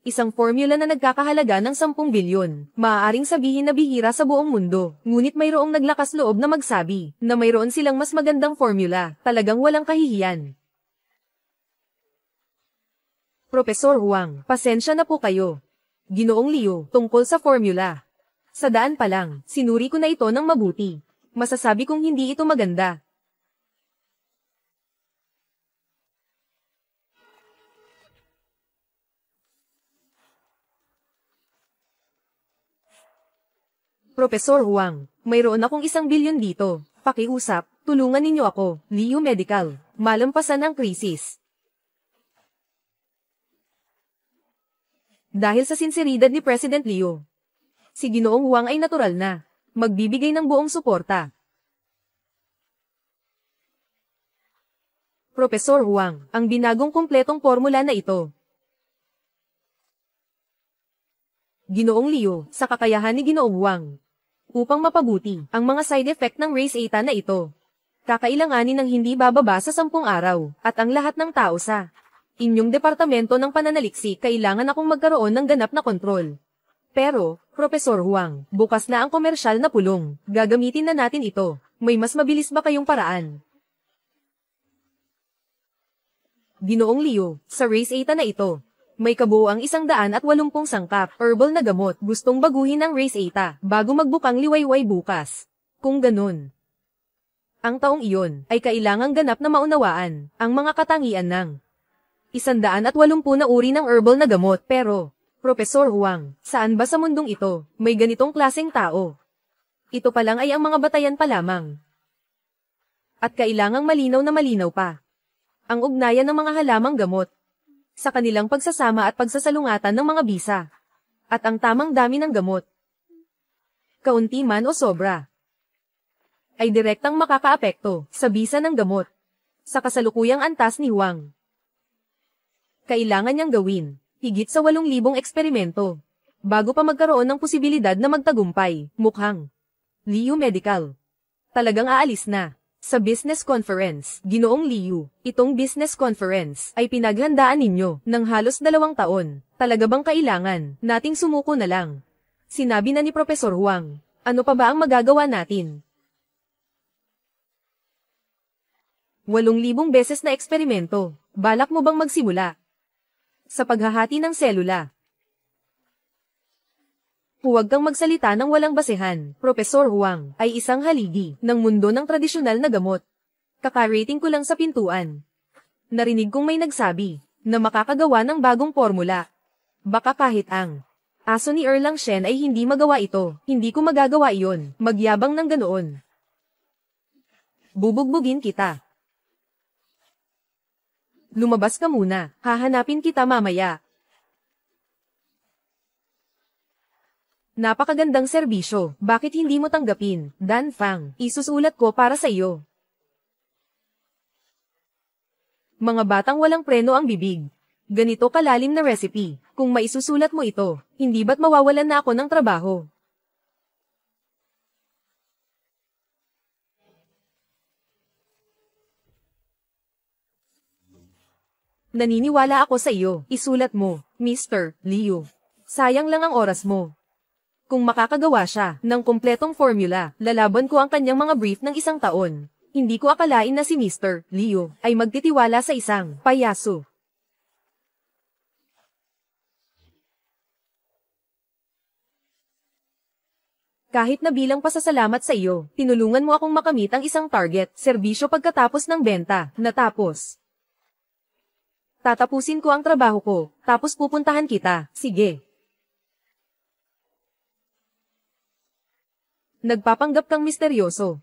Isang formula na nagkakahalaga ng 10 bilyon. Maaaring sabihin na bihira sa buong mundo. Ngunit mayroong naglakas loob na magsabi na mayroon silang mas magandang formula. Talagang walang kahihiyan. Profesor Huang, pasensya na po kayo. Ginoong Leo, tungkol sa formula. Sa daan pa lang, sinuri ko na ito ng mabuti. Masasabi kong hindi ito maganda. Profesor Huang, mayroon akong 1 bilyon dito. Pakiusap, tulungan ninyo ako, Leo Medical. Malampasan ang krisis. Dahil sa sinseridad ni President Leo, si Ginoong Huang ay natural na magbibigay ng buong suporta. Profesor Huang, ang binagong kumpletong formula na ito. Ginoong Liu, sa kakayahan ni Ginoong Huang. Upang mapabuti ang mga side effect ng race eta na ito. Kakailanganin ng hindi bababa sa 10 araw, at ang lahat ng tao sa inyong departamento ng pananaliksik kailangan akong magkaroon ng ganap na kontrol. Pero, Profesor Huang, bukas na ang komersyal na pulong, gagamitin na natin ito. May mas mabilis ba kayong paraan? Ginoong Liu, sa race eta na ito, may kabuuang 180 sangkap, herbal na gamot, gustong baguhin ang race eta, bago magbukang liwayway bukas. Kung ganun, ang taong iyon, ay kailangang ganap na maunawaan, ang mga katangian ng 180 na uri ng herbal na gamot, pero, Profesor Huang, saan ba sa mundong ito, may ganitong klaseng tao? Ito pa lang ay ang mga batayan pa lamang. At kailangang malinaw pa ang ugnayan ng mga halamang gamot sa kanilang pagsasama at pagsasalungatan ng mga bisa. At ang tamang dami ng gamot, kaunti man o sobra, ay direktang makakaapekto sa bisa ng gamot. Sa kasalukuyang antas ni Huang, kailangan niyang gawin higit sa 8,000 eksperimento bago pa magkaroon ng posibilidad na magtagumpay. Mukhang Liu Medical talagang aalis na. Sa business conference, Ginoong Liu, itong business conference ay pinaghandaan ninyo ng halos 2 taon. Talaga bang kailangan nating sumuko na lang? Sinabi na ni Profesor Huang. Ano pa ba ang magagawa natin? 8,000 beses na eksperimento. Balak mo bang magsimula sa paghahati ng selula? Huwag kang magsalita ng walang basehan. Profesor Huang ay isang haligi ng mundo ng tradisyonal na gamot. Kakarating ko lang sa pintuan. Narinig kong may nagsabi na makakagawa ng bagong formula. Baka kahit ang aso ni Erlang Shen ay hindi magawa ito. Hindi ko magagawa iyon. Magyabang ng ganoon. Bubugbugin kita. Lumabas ka muna. Hahanapin kita mamaya. Napakagandang serbisyo. Bakit hindi mo tanggapin? Dan Fang, isusulat ko para sa iyo. Mga batang walang preno ang bibig. Ganito kalalim na recipe. Kung maisusulat mo ito, hindi ba't mawawalan na ako ng trabaho? Naniniwala ako sa iyo. Isulat mo, Mr. Liu. Sayang lang ang oras mo. Kung makakagawa siya ng kumpletong formula, lalaban ko ang kanyang mga brief ng 1 taon. Hindi ko akalain na si Mr. Liu ay magtitiwala sa isang payaso. Kahit na bilang pasasalamat sa iyo, tinulungan mo akong makamit ang isang target, serbisyo pagkatapos ng benta, natapos. Tatapusin ko ang trabaho ko, tapos pupuntahan kita, sige. Nagpapanggap kang misteryoso.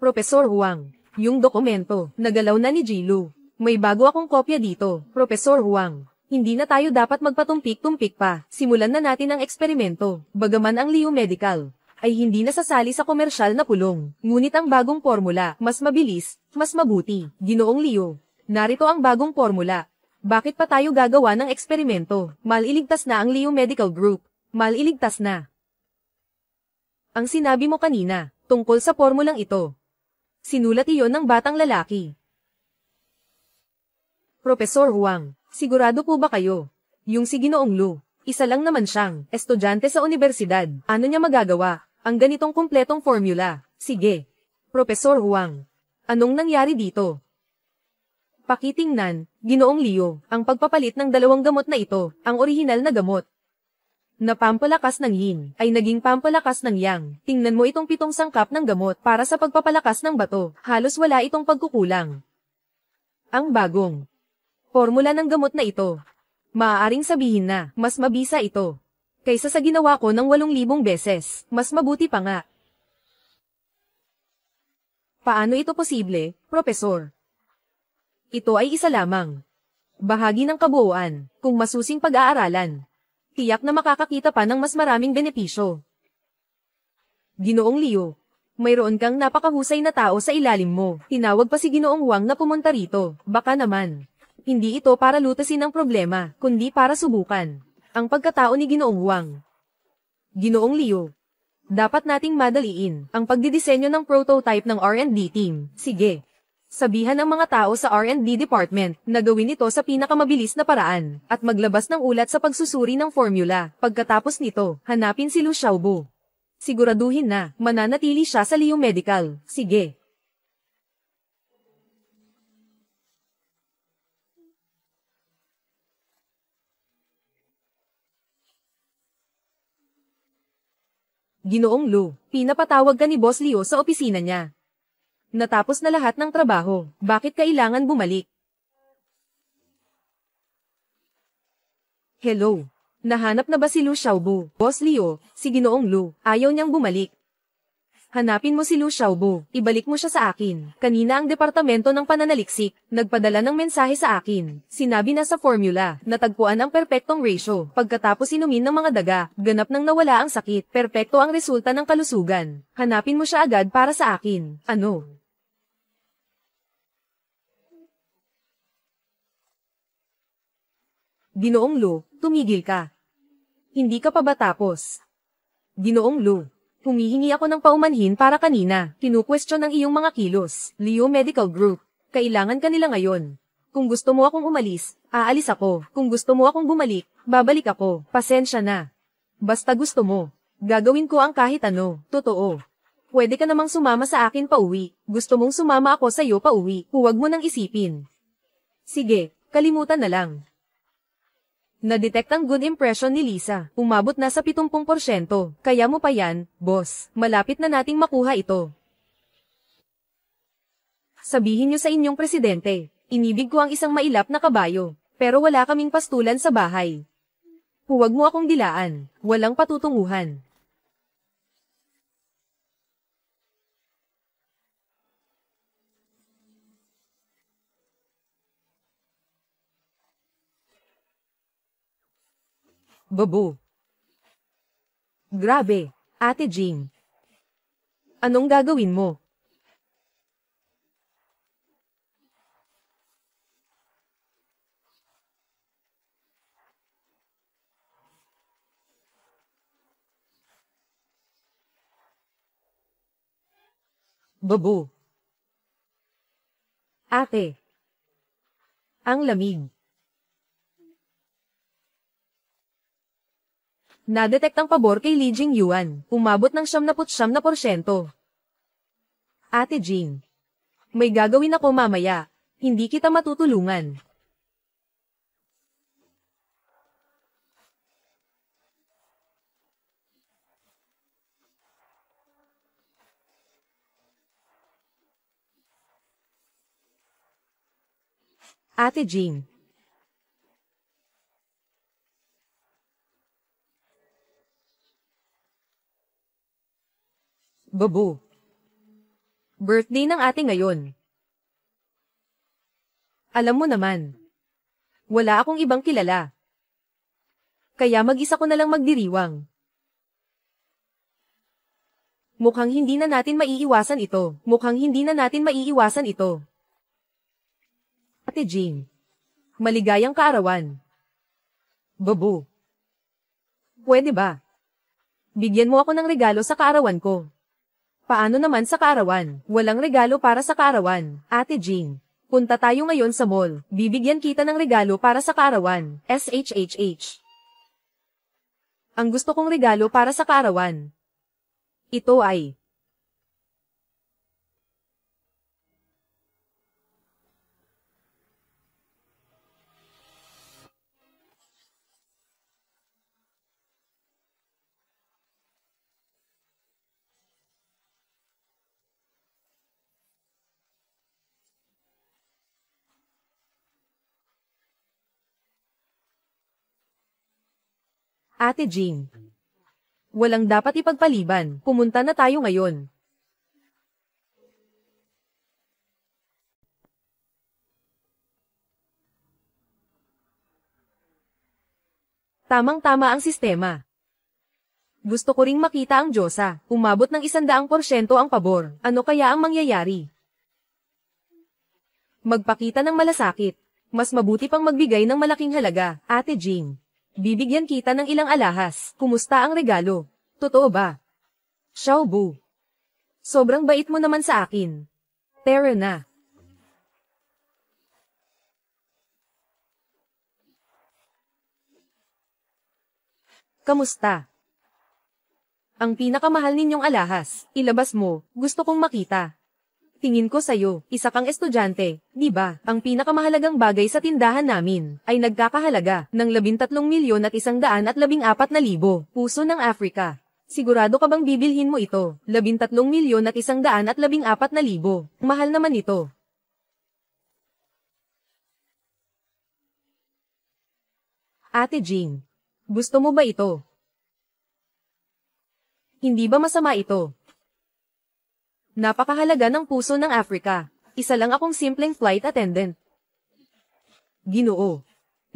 Profesor Huang, yung dokumento, nagalaw na ni Jilu. May bago akong kopya dito, Profesor Huang. Hindi na tayo dapat magpatumpik-tumpik pa, simulan na natin ang eksperimento. Bagaman ang Liu Medical ay hindi nasasali sa komersyal na pulong, ngunit ang bagong formula, mas mabilis, mas mabuti. Ginoong Liu, narito ang bagong formula. Bakit pa tayo gagawa ng eksperimento? Maliligtas na ang Liu Medical Group. Maliligtas na. Ang sinabi mo kanina, tungkol sa formulang ito. Sinulat iyon ng batang lalaki. Profesor Huang, sigurado po ba kayo? Yung si Ginoong Lu, isa lang naman siyang estudyante sa universidad. Ano niya magagawa? Ang ganitong kumpletong formula. Sige. Profesor Huang, anong nangyari dito? Pakitingnan, Ginoong Liu, ang pagpapalit ng 2 gamot na ito, ang orihinal na gamot na pampalakas ng yin, ay naging pampalakas ng yang. Tingnan mo itong 7 sangkap ng gamot para sa pagpapalakas ng bato, halos wala itong pagkukulang. Ang bagong formula ng gamot na ito, maaaring sabihin na, mas mabisa ito kaysa sa ginawa ko ng 8,000 beses, mas mabuti pa nga. Paano ito posible, Profesor? Ito ay isa lamang bahagi ng kabuuan, kung masusing pag-aaralan. Tiyak na makakakita pa ng mas maraming benepisyo. Ginoong Liu, Mayroon kang napakahusay na tao sa ilalim mo. Tinawag pa si Ginoong Wang na pumunta rito. Baka naman. Hindi ito para lutasin ang problema, kundi para subukan ang pagkatao ni Ginoong Wang. Ginoong Liu. Dapat nating madaliin ang pagdidisenyo ng prototype ng R&D team. Sige. Sabihan ang mga tao sa R&D department na gawin ito sa pinakamabilis na paraan at maglabas ng ulat sa pagsusuri ng formula. Pagkatapos nito, hanapin si Lu Xiaobo. Siguraduhin na mananatili siya sa Liu Medical. Sige. Ginoong Lu, pinapatawag ka ni Boss Liu sa opisina niya. Natapos na lahat ng trabaho, bakit kailangan bumalik? Hello. Nahanap na ba si Lu Xiaobo? Boss Liu, si Ginoong Lu, ayaw niyang bumalik. Hanapin mo si Lu Xiaobo, ibalik mo siya sa akin. Kanina ang departamento ng pananaliksik, nagpadala ng mensahe sa akin. Sinabi na sa formula, natagpuan ang perpektong ratio. Pagkatapos inumin ng mga daga, ganap nang nawala ang sakit. Perpekto ang resulta ng kalusugan. Hanapin mo siya agad para sa akin. Ano? Ginoong Lu, tumigil ka. Hindi ka pa ba tapos? Ginoong Lu, humihingi ako ng paumanhin para kanina. Kinukwestiyon ang iyong mga kilos. Liu Medical Group, kailangan ka nila ngayon. Kung gusto mo akong umalis, aalis ako. Kung gusto mo akong bumalik, babalik ako. Pasensya na. Basta gusto mo, gagawin ko ang kahit ano. Totoo. Pwede ka namang sumama sa akin pauwi. Gusto mong sumama ako sa iyo pauwi. Huwag mo nang isipin. Sige, kalimutan na lang. Na-detect ang good impression ni Lisa. Umabot na sa 70%. Kaya mo pa yan, boss. Malapit na nating makuha ito. Sabihin niyo sa inyong presidente, inibig ko ang isang mailap na kabayo. Pero wala kaming pastulan sa bahay. Huwag mo akong dilaan. Walang patutunguhan. Bobo. Grabe, Ate Jean. Anong gagawin mo? Bobo. Ate. Ang lamig. Na-detect ang pabor kay Li Jingyuan. Umabot ng 79%. Ate Jean. May gagawin ako mamaya. Hindi kita matutulungan. Ate Jean. Bobo. Birthday ng ate ngayon. Alam mo naman. Wala akong ibang kilala. Kaya mag-isa ko na lang magdiriwang. Mukhang hindi na natin maiiwasan ito. Mukhang hindi na natin maiiwasan ito. Ate Jean. Maligayang kaarawan. Bobo. Pwede ba? Bigyan mo ako ng regalo sa kaarawan ko. Paano naman sa kaarawan? Walang regalo para sa kaarawan, Ate Jean. Punta tayo ngayon sa mall. Bibigyan kita ng regalo para sa kaarawan. SHHH. Ang gusto kong regalo para sa kaarawan. Ito ay Ate Jean. Walang dapat ipagpaliban. Pumunta na tayo ngayon. Tamang-tama ang sistema. Gusto ko ring makita ang Diyosa. Umabot ng 100% ang pabor. Ano kaya ang mangyayari? Magpakita ng malasakit. Mas mabuti pang magbigay ng malaking halaga, Ate Jean. Bibigyan kita ng ilang alahas. Kumusta ang regalo? Totoo ba? Xiaobu. Sobrang bait mo naman sa akin. Tara na. Kamusta? Ang pinakamahal ninyong alahas, ilabas mo, gusto kong makita. Tingin ko sa'yo, isa kang estudyante, di ba? Ang pinakamahalagang bagay sa tindahan namin, ay nagkakahalaga ng 13,114,000 puso ng Africa. Sigurado ka bang bibilhin mo ito? 13,114,000. Mahal naman ito. Ate Jean, gusto mo ba ito? Hindi ba masama ito? Napakahalaga ng puso ng Africa. Isa lang akong simpleng flight attendant. Ginoo.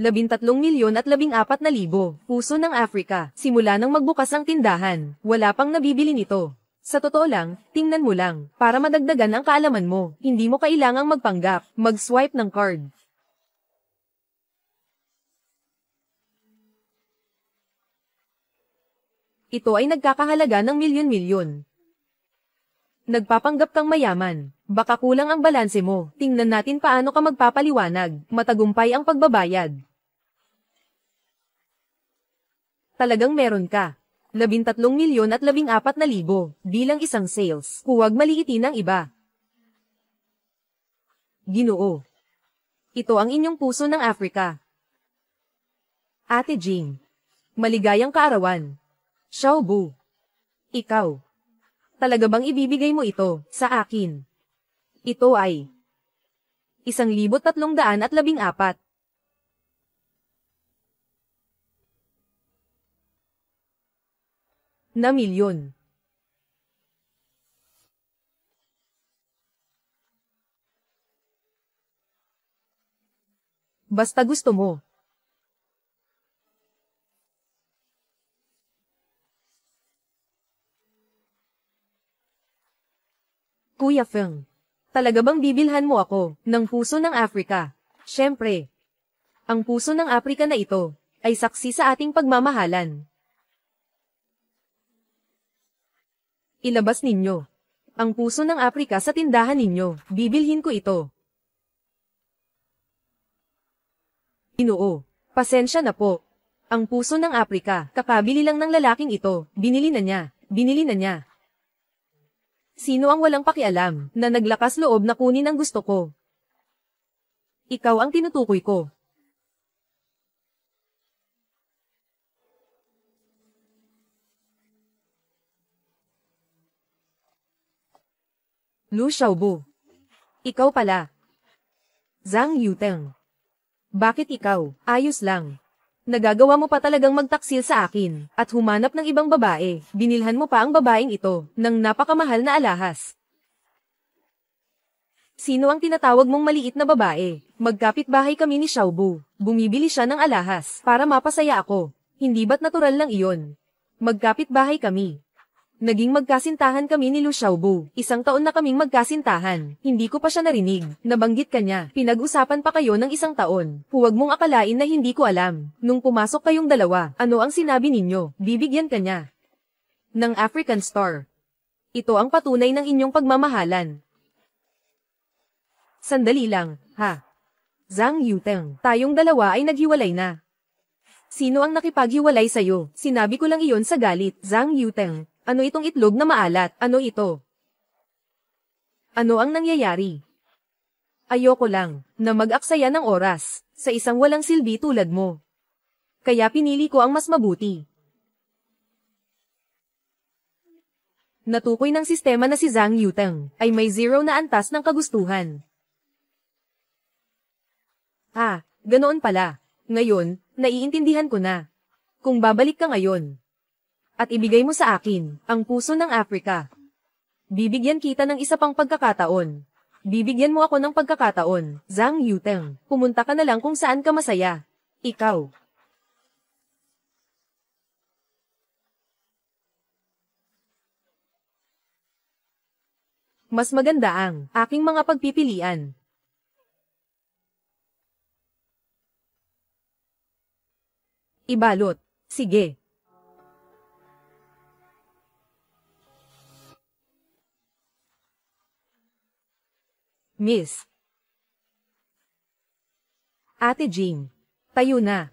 13,114,000 puso ng Africa. Simula nang magbukas ang tindahan, wala pang nabibili nito. Sa totoo lang, tingnan mo lang, para madagdagan ang kaalaman mo, hindi mo kailangang magpanggap, mag-swipe ng card. Ito ay nagkakahalaga ng milyon-milyon. Nagpapanggap kang mayaman, baka kulang ang balanse mo. Tingnan natin paano ka magpapaliwanag, matagumpay ang pagbabayad. Talagang meron ka. 13,114,000 bilang isang sales. Huwag maliitin ang iba. Ginoo. Ito ang inyong puso ng Africa. Ate Jean. Maligayang kaarawan. Xiaobu. Ikaw. Talaga bang ibibigay mo ito sa akin? Ito ay 1,314 na milyon. Basta gusto mo. Kuya Feng, talaga bang bibilhan mo ako ng puso ng Africa? Siyempre. Ang puso ng Africa na ito ay saksi sa ating pagmamahalan. Ilabas ninyo ang puso ng Africa sa tindahan ninyo. Bibilhin ko ito. Ginoo, pasensya na po. Ang puso ng Africa, kakabili lang ng lalaking ito. Binili na niya. Binili na niya. Sino ang walang pakialam na naglakas loob na kunin ang gusto ko? Ikaw ang tinutukoy ko. Lu Xiaobu. Ikaw pala. Zhang Yuteng. Bakit ikaw? Ayos lang. Nagagawa mo pa talagang magtaksil sa akin, at humanap ng ibang babae. Binilhan mo pa ang babaeng ito, ng napakamahal na alahas. Sino ang tinatawag mong maliit na babae? Magkapit-bahay kami ni Xiaobu. Bumibili siya ng alahas, para mapasaya ako. Hindi ba't natural lang iyon? Magkapit-bahay kami. Naging magkasintahan kami ni Lu Xiaobu. 1 taon na kaming magkasintahan. Hindi ko pa siya narinig. Nabanggit ka niya. Pinag-usapan pa kayo ng 1 taon. Huwag mong akalain na hindi ko alam. Nung pumasok kayong dalawa, ano ang sinabi ninyo? Bibigyan ka niya ng African Star. Ito ang patunay ng inyong pagmamahalan. Sandali lang, ha? Zhang Yuteng, tayong dalawa ay naghiwalay na. Sino ang nakipaghiwalay sa'yo? Sinabi ko lang iyon sa galit. Zhang Yuteng. Ano itong itlog na maalat? Ano ito? Ano ang nangyayari? Ayoko lang na mag-aksaya ng oras sa isang walang silbi tulad mo. Kaya pinili ko ang mas mabuti. Natukoy ng sistema na si Zhang Yuteng ay may 0 na antas ng kagustuhan. Ah, ganoon pala. Ngayon, naiintindihan ko na. Kung babalik ka ngayon, at ibigay mo sa akin ang puso ng Africa, bibigyan kita ng isa pang pagkakataon. Bibigyan mo ako ng pagkakataon, Zhang Yuteng. Pumunta ka na lang kung saan ka masaya. Ikaw. Mas maganda ang aking mga pagpipilian. Ibalot. Sige. Miss. Ate Jean. Tayo na.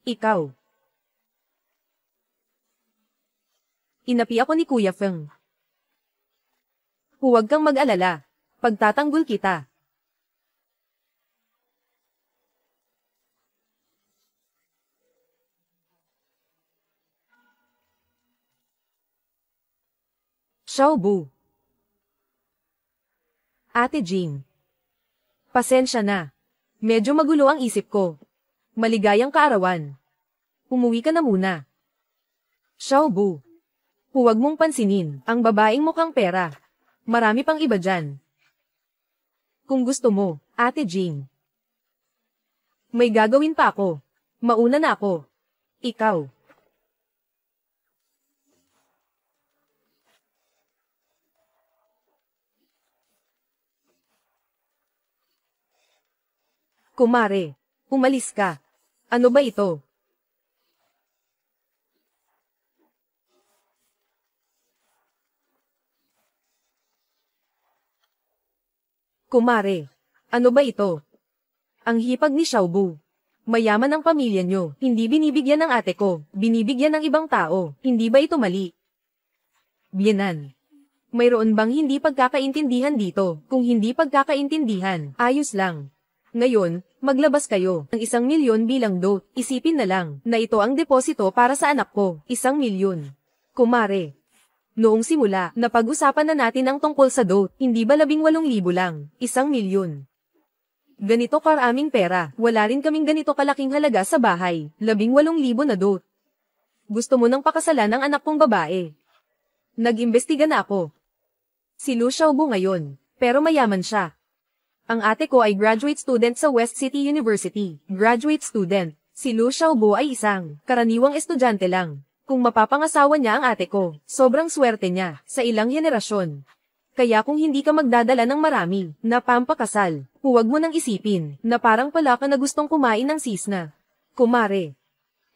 Ikaw. Inapi ako ni Kuya Feng. Huwag kang mag-alala. Pagtatanggol kita. Xiaobu. Ate Jean. Pasensya na. Medyo magulo ang isip ko. Maligayang kaarawan. Umuwi ka na muna. Xiaobu. Huwag mong pansinin ang babaeng mukhang pera. Marami pang iba dyan. Kung gusto mo, Ate Jean. May gagawin pa ako. Mauna na ako. Ikaw. Kumare, umalis ka. Ano ba ito? Kumare, ano ba ito? Ang hipag ni Xiaobu. Mayaman ang pamilya nyo, hindi binibigyan ng ate ko, binibigyan ng ibang tao, hindi ba ito mali? Bienan. Mayroon bang hindi pagkakaintindihan dito? Kung hindi pagkakaintindihan, ayos lang. Ngayon, maglabas kayo ng 1,000,000 bilang dote. Isipin na lang na ito ang deposito para sa anak ko, 1,000,000. Kumare. Noong simula, napag-usapan na natin ang tungkol sa dote, hindi ba 18,000 lang, 1,000,000. Ganito karaming pera, wala rin kaming ganito kalaking halaga sa bahay, 18,000 na dote. Gusto mo nang pakasalan ng anak kong babae. Nag-imbestiga na ako. Si Lu Xiaobu ngayon, pero mayaman siya. Ang ate ko ay graduate student sa West City University. Graduate student. Si Lu Xiaobu ay isang karaniwang estudyante lang. Kung mapapangasawa niya ang ate ko, sobrang swerte niya sa ilang henerasyon. Kaya kung hindi ka magdadala ng marami na pampakasal, huwag mo nang isipin na parang pala ka na gustong kumain ng sisna. Kumare.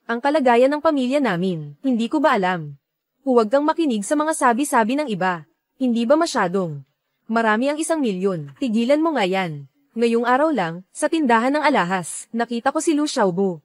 Ang kalagayan ng pamilya namin, hindi ko ba alam? Huwag kang makinig sa mga sabi-sabi ng iba. Hindi ba masyadong? Marami ang 1,000,000. Tigilan mo nga yan. Ngayong araw lang, sa tindahan ng alahas, nakita ko si Lu Xiaobu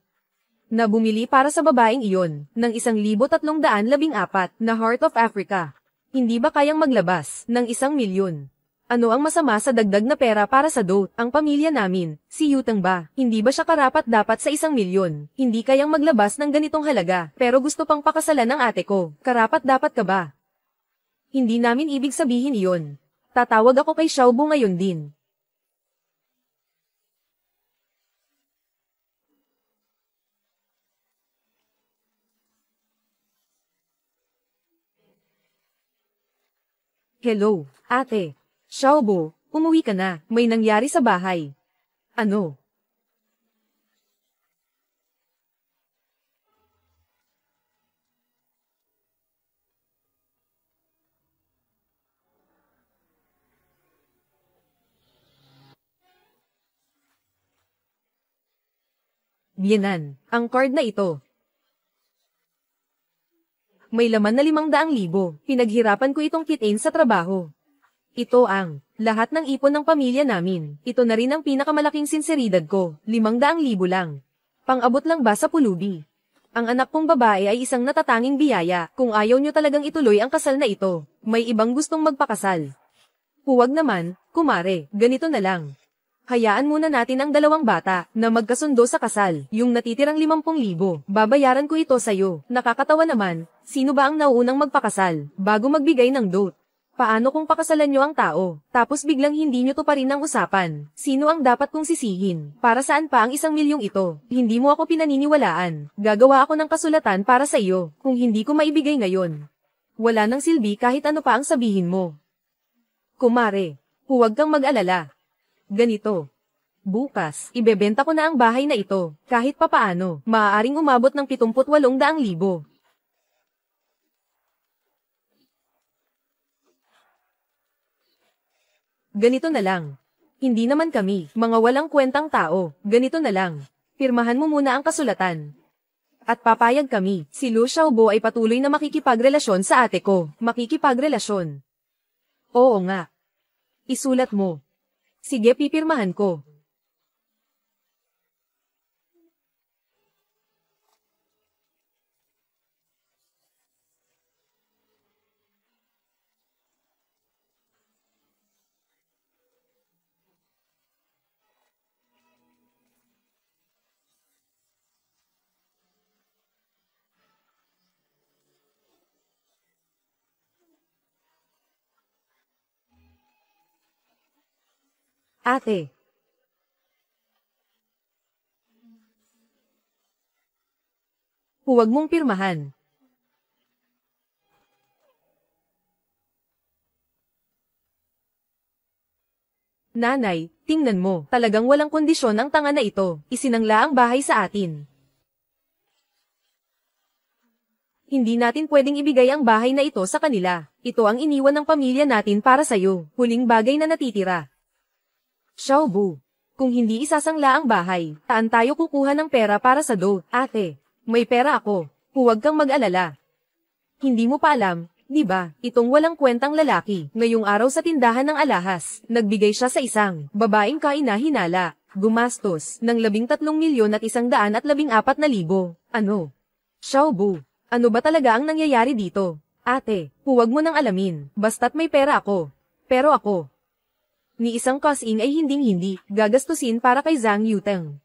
na bumili para sa babaeng iyon ng 1,314 na Heart of Africa. Hindi ba kayang maglabas ng 1,000,000? Ano ang masama sa dagdag na pera para sa dote? Ang pamilya namin, si Yutang ba, hindi ba siya karapat-dapat sa 1,000,000? Hindi kayang maglabas ng ganitong halaga, pero gusto pang pakasalan ng ate ko. Karapat-dapat ka ba? Hindi namin ibig sabihin iyon. Tatawag ako kay Xiaobu ngayon din. Hello, ate. Xiaobu, umuwi ka na. May nangyari sa bahay. Ano? Bienan, ang card na ito. May laman na 500,000. Pinaghirapan ko itong kitain sa trabaho. Ito ang lahat ng ipon ng pamilya namin. Ito na rin ang pinakamalaking sinseridad ko, 500,000 lang. Pang-abot lang ba sa pulubi? Ang anak kong babae ay isang natatanging biyaya. Kung ayaw nyo talagang ituloy ang kasal na ito, may ibang gustong magpakasal. Huwag naman, kumare, ganito na lang. Hayaan muna natin ang dalawang bata na magkasundo sa kasal. Yung natitirang 50,000, babayaran ko ito sa'yo. Nakakatawa naman, sino ba ang nauunang magpakasal bago magbigay ng dote? Paano kung pakasalan nyo ang tao, tapos biglang hindi nyo to pa rin ang usapan? Sino ang dapat kong sisihin? Para saan pa ang 1,000,000 ito? Hindi mo ako pinaniniwalaan. Gagawa ako ng kasulatan para sa iyo, kung hindi ko maibigay ngayon. Wala nang silbi kahit ano pa ang sabihin mo. Kumare, huwag kang mag-alala. Ganito. Bukas, ibebenta ko na ang bahay na ito. Kahit papaano, maaaring umabot ng 78,000. Ganito na lang. Hindi naman kami, mga walang kwentang tao. Ganito na lang. Pirmahan mo muna ang kasulatan. At papayag kami, si Lu Xiaobo ay patuloy na makikipagrelasyon sa ate ko. Makikipagrelasyon. Oo nga. Isulat mo. Sige, pipirmahan ko. Ate. Huwag mong pirmahan. Nanay, tingnan mo, talagang walang kondisyon ang tanga na ito. Isinangla ang bahay sa atin. Hindi natin pwedeng ibigay ang bahay na ito sa kanila. Ito ang iniwan ng pamilya natin para sa'yo. Huling bagay na natitira. Xiaobu, kung hindi isasangla ang bahay, saan tayo kukuha ng pera para sa do? Ate, may pera ako. Huwag kang mag-alala. Hindi mo pa alam, di ba? Itong walang kwentang lalaki. Ngayong araw sa tindahan ng alahas, nagbigay siya sa isang babaeng kaina-hinala. Gumastos ng 13,114,000. Ano? Xiaobu, ano ba talaga ang nangyayari dito? Ate, huwag mo nang alamin, basta't may pera ako. Pero ako, ni isang kasing ay hinding-hindi gagastusin para kay Zhang Yuteng.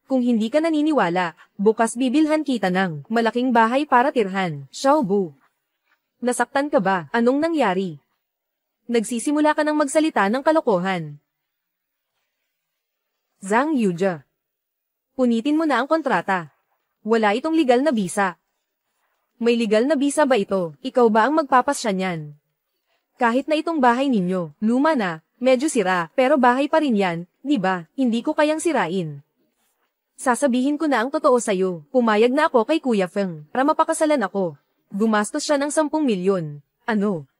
Kung hindi ka naniniwala, bukas bibilhan kita ng malaking bahay para tirhan. Xiaobu, nasaktan ka ba? Anong nangyari? Nagsisimula ka ng magsalita ng kalokohan. Zhang Yuja, punitin mo na ang kontrata. Wala itong legal na bisa. May legal na bisa ba ito? Ikaw ba ang magpapasya niyan? Kahit na itong bahay ninyo, luma na, medyo sira, pero bahay pa rin yan, di ba? Hindi ko kayang sirain. Sasabihin ko na ang totoo sa'yo, pumayag na ako kay Kuya Feng, para mapakasalan ako. Gumastos siya ng 10 milyon. Ano?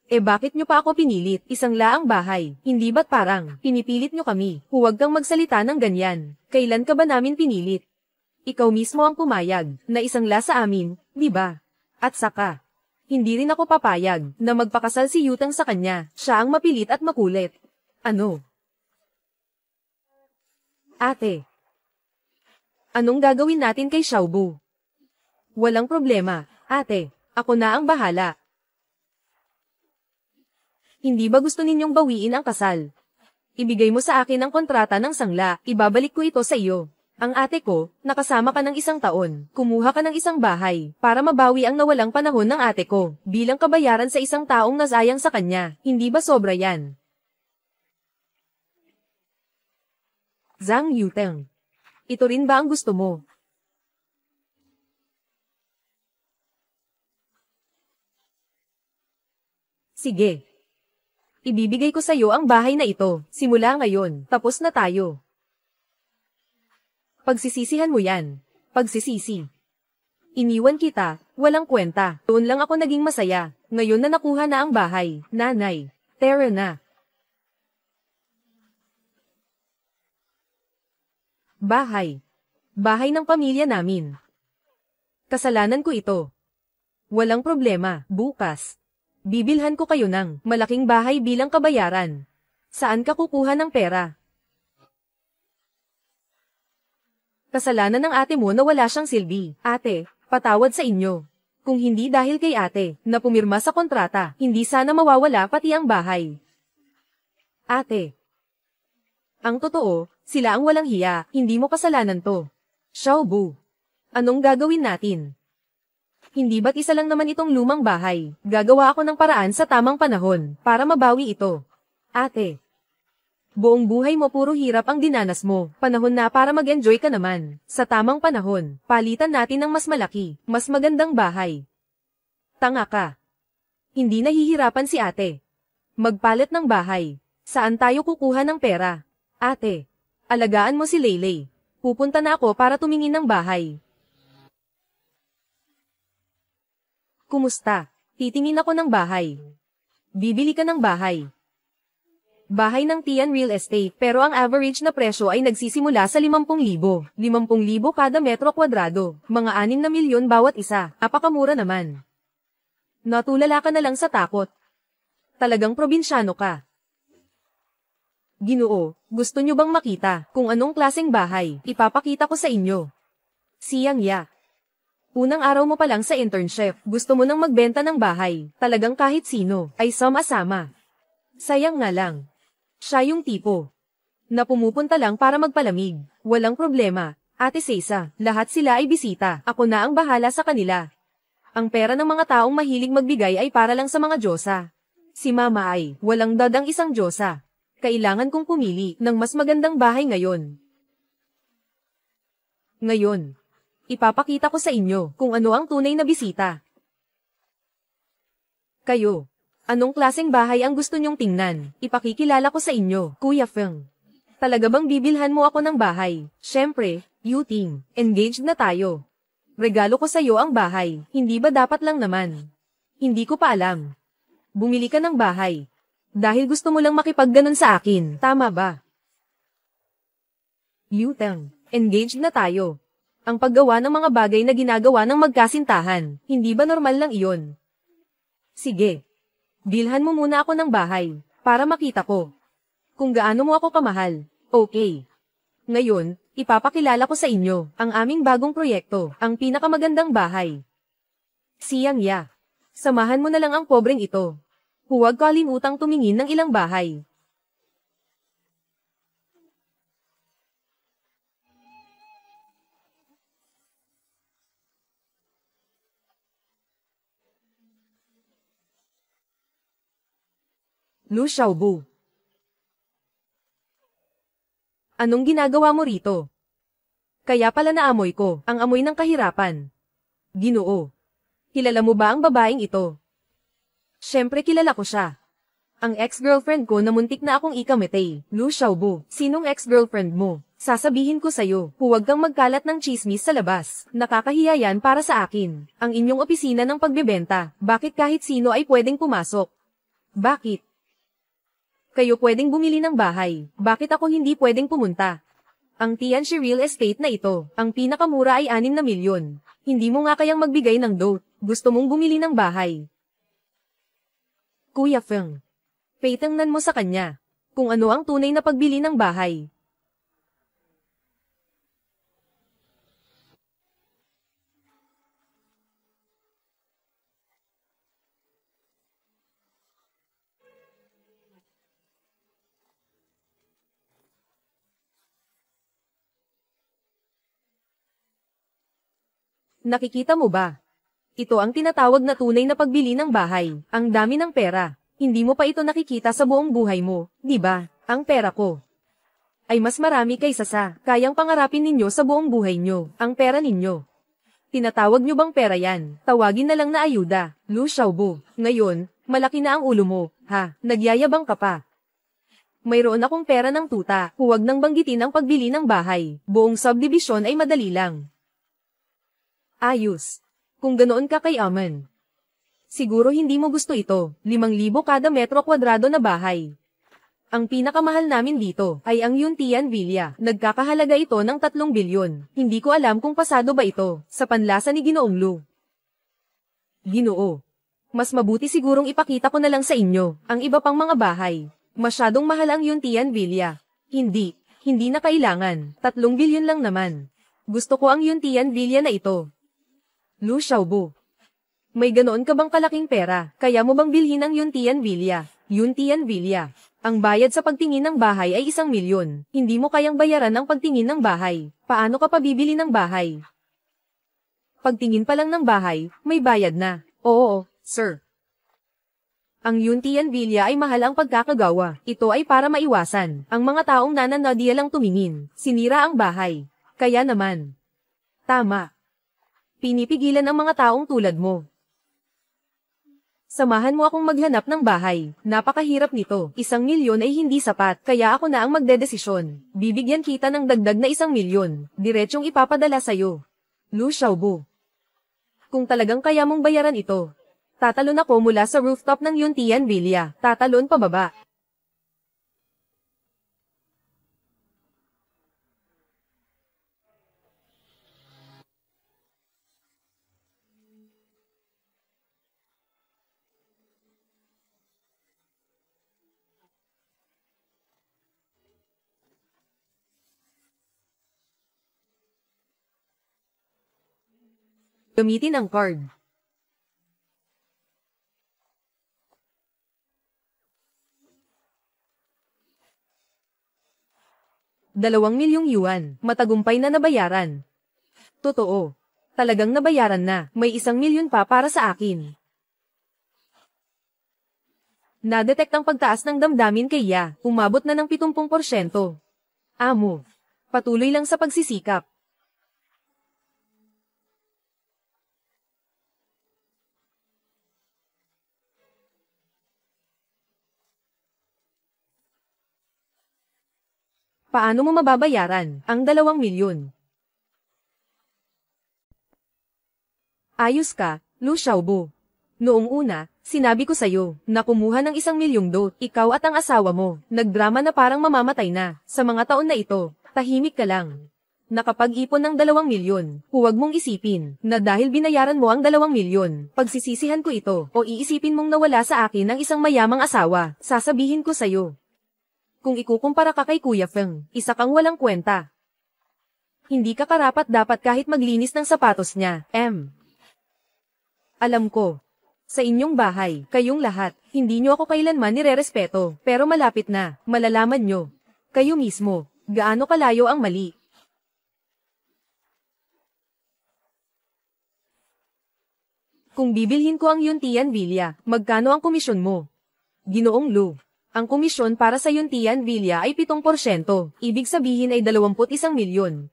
Bakit nyo pa ako pinilit? Isang laang bahay, hindi ba't parang, pinipilit nyo kami? Huwag kang magsalita ng ganyan. Kailan ka ba namin pinilit? Ikaw mismo ang pumayag, na isang la sa amin, di ba? At saka, hindi rin ako papayag, na magpakasal si Yutang sa kanya, siya ang mapilit at makulit. Ano? Ate, anong gagawin natin kay Xiaobu? Walang problema, ate, ako na ang bahala. Hindi ba gusto ninyong bawiin ang kasal? Ibigay mo sa akin ang kontrata ng sangla, ibabalik ko ito sa iyo. Ang ate ko, nakasama ka ng 1 taon, kumuha ka ng isang bahay, para mabawi ang nawalang panahon ng ate ko, bilang kabayaran sa isang taong nasayang sa kanya, hindi ba sobra yan? Zhang Yuteng, ito rin ba ang gusto mo? Sige. Ibibigay ko sa iyo ang bahay na ito, simula ngayon, tapos na tayo. Pagsisisihan mo yan. Pagsisisi. Iniwan kita, walang kwenta. Doon lang ako naging masaya. Ngayon na nakuha na ang bahay, nanay. Tara na. Bahay. Bahay ng pamilya namin. Kasalanan ko ito. Walang problema, bukas. Bibilhan ko kayo ng malaking bahay bilang kabayaran. Saan ka kukuha ng pera? Kasalanan ng ate mo na wala siyang silbi. Ate, patawad sa inyo. Kung hindi dahil kay ate, na pumirma sa kontrata, hindi sana mawawala pati ang bahay. Ate. Ang totoo, sila ang walang hiya, hindi mo kasalanan to. Xiaobu. Anong gagawin natin? Hindi ba't isa lang naman itong lumang bahay? Gagawa ako ng paraan sa tamang panahon, para mabawi ito. Ate. Buong buhay mo puro hirap ang dinanas mo. Panahon na para mag-enjoy ka naman. Sa tamang panahon, palitan natin ng mas malaki, mas magandang bahay. Tanga ka. Hindi nahihirapan si ate. Magpalit ng bahay. Saan tayo kukuha ng pera? Ate. Alagaan mo si Leylay. Pupunta na ako para tumingin ng bahay. Kumusta? Titingin ako ng bahay. Bibili ka ng bahay. Bahay ng Tian Real Estate, pero ang average na presyo ay nagsisimula sa 50,000. 50,000 kada metro kwadrado. Mga 6 na milyon bawat isa. Apakamura naman. Natulala ka na lang sa takot. Talagang probinsyano ka. Ginoo, gusto nyo bang makita kung anong klaseng bahay? Ipapakita ko sa inyo. Siyang ya. Unang araw mo pa lang sa internship, gusto mo nang magbenta ng bahay. Talagang kahit sino ay sama-sama. Sayang nga lang. Siya yung tipo na pumupunta lang para magpalamig. Walang problema, Ate Sesa, lahat sila ay bisita. Ako na ang bahala sa kanila. Ang pera ng mga taong mahilig magbigay ay para lang sa mga diyosa. Si Mama ay walang dadang isang diyosa. Kailangan kong pumili ng mas magandang bahay ngayon. Ngayon, ipapakita ko sa inyo kung ano ang tunay na bisita. Kayo, anong klaseng bahay ang gusto nyong tingnan? Ipakikilala ko sa inyo, Kuya Feng. Talaga bang bibilhan mo ako ng bahay? Syempre, Yuting, engaged na tayo. Regalo ko sa iyo ang bahay, hindi ba dapat lang naman? Hindi ko pa alam. Bumili ka ng bahay. Dahil gusto mo lang makipagganon sa akin, tama ba? Yutang, engaged na tayo. Ang paggawa ng mga bagay na ginagawa ng magkasintahan, hindi ba normal lang iyon? Sige. Bilhan mo muna ako ng bahay, para makita ko kung gaano mo ako kamahal. Okay. Ngayon, ipapakilala ko sa inyo ang aming bagong proyekto, ang pinakamagandang bahay. Siyang ya. Samahan mo na lang ang pobreng ito. Huwag kalimutang tumingin ng ilang bahay. Lu Xiaobu. Anong ginagawa mo rito? Kaya pala naamoy ko, ang amoy ng kahirapan. Ginoo. Kilala mo ba ang babaeng ito? Siyempre kilala ko siya. Ang ex-girlfriend ko na muntik na akong ikametay, Lu Xiaobu. Sinong ex-girlfriend mo? Sasabihin ko sa'yo, huwag kang magkalat ng chismis sa labas. Nakakahiya yan para sa akin. Ang inyong opisina ng pagbebenta, bakit kahit sino ay pwedeng pumasok? Bakit? Kayo pwedeng bumili ng bahay, bakit ako hindi pwedeng pumunta? Ang Tianxi Real Estate na ito, ang pinakamura ay 6 na milyon. Hindi mo nga kayang magbigay ng dote, gusto mong bumili ng bahay. Kuya Feng, paitangnan mo sa kanya kung ano ang tunay na pagbili ng bahay. Nakikita mo ba? Ito ang tinatawag na tunay na pagbili ng bahay. Ang dami ng pera. Hindi mo pa ito nakikita sa buong buhay mo, di ba? Ang pera ko ay mas marami kaysa sa kayang pangarapin ninyo sa buong buhay nyo. Ang pera ninyo. Tinatawag nyo bang pera yan? Tawagin na lang na ayuda. Lu Xiaobu. Ngayon, malaki na ang ulo mo. Ha? Nagyayabang ka pa. Mayroon akong pera ng tuta. Huwag nang banggitin ang pagbili ng bahay. Buong subdivision ay madali lang. Ayos. Kung ganoon ka kay Aman. Siguro hindi mo gusto ito, 5,000 kada metro kwadrado na bahay. Ang pinakamahal namin dito ay ang Yuntian Villa. Nagkakahalaga ito ng 3 bilyon. Hindi ko alam kung pasado ba ito sa panlasa ni Ginoong Lu. Ginoo. Mas mabuti sigurong ipakita ko na lang sa inyo ang iba pang mga bahay. Masyadong mahal ang Yuntian Villa. Hindi na kailangan. 3 bilyon lang naman. Gusto ko ang Yuntian Villa na ito. Lu Xiaobu. May ganoon ka bang kalaking pera, kaya mo bang bilhin ang Yuntian Villa? Yuntian Villa. Ang bayad sa pagtingin ng bahay ay 1 milyon. Hindi mo kayang bayaran ang pagtingin ng bahay. Paano ka pa bibili ng bahay? Pagtingin pa lang ng bahay, may bayad na. Oo, sir. Ang Yuntian Villa ay mahal ang pagkakagawa. Ito ay para maiwasan ang mga taong nananadya lang tumingin. Sinira ang bahay. Kaya naman. Tama. Pinipigilan ang mga taong tulad mo. Samahan mo akong maghanap ng bahay. Napakahirap nito. 1 milyon ay hindi sapat, kaya ako na ang magdedesisyon. Bibigyan kita ng dagdag na 1 milyon. Diretsyong ipapadala sa'yo. Lu Xiaobu. Kung talagang kaya mong bayaran ito, Tatalon ako mula sa rooftop ng Yuntian Villa. Tatalon pababa. Gamitin ang card. 2,000,000 yuan, matagumpay na nabayaran. Totoo. Talagang nabayaran na, may 1,000,000 pa para sa akin. Nadetect ang pagtaas ng damdamin kay Ya, umabot na ng 70%. Amo. Patuloy lang sa pagsisikap. Paano mo mababayaran ang 2,000,000? Ayos ka, Lu Xiaobo. Noong una, sinabi ko sa'yo na kumuha ng 1,000,000 dot, ikaw at ang asawa mo, nagdrama na parang mamamatay na. Sa mga taon na ito, tahimik ka lang. Nakapag-ipon ng 2,000,000, huwag mong isipin na dahil binayaran mo ang 2,000,000, pagsisisihan ko ito, o iisipin mong nawala sa akin ang isang mayamang asawa, sasabihin ko sa'yo. Kung ikukumpara ka kay Kuya Feng, isa kang walang kwenta. Hindi ka karapat-dapat kahit maglinis ng sapatos niya, Alam ko. Sa inyong bahay, kayong lahat, hindi nyo ako kailanman nirerespeto, pero malapit na, malalaman nyo. Kayo mismo, gaano kalayo ang mali. Kung bibilhin ko ang Yuntian Villa, magkano ang komisyon mo? Ginoong Lu. Ang komisyon para sa Yuntian Villa ay 7%, ibig sabihin ay 21,000,000.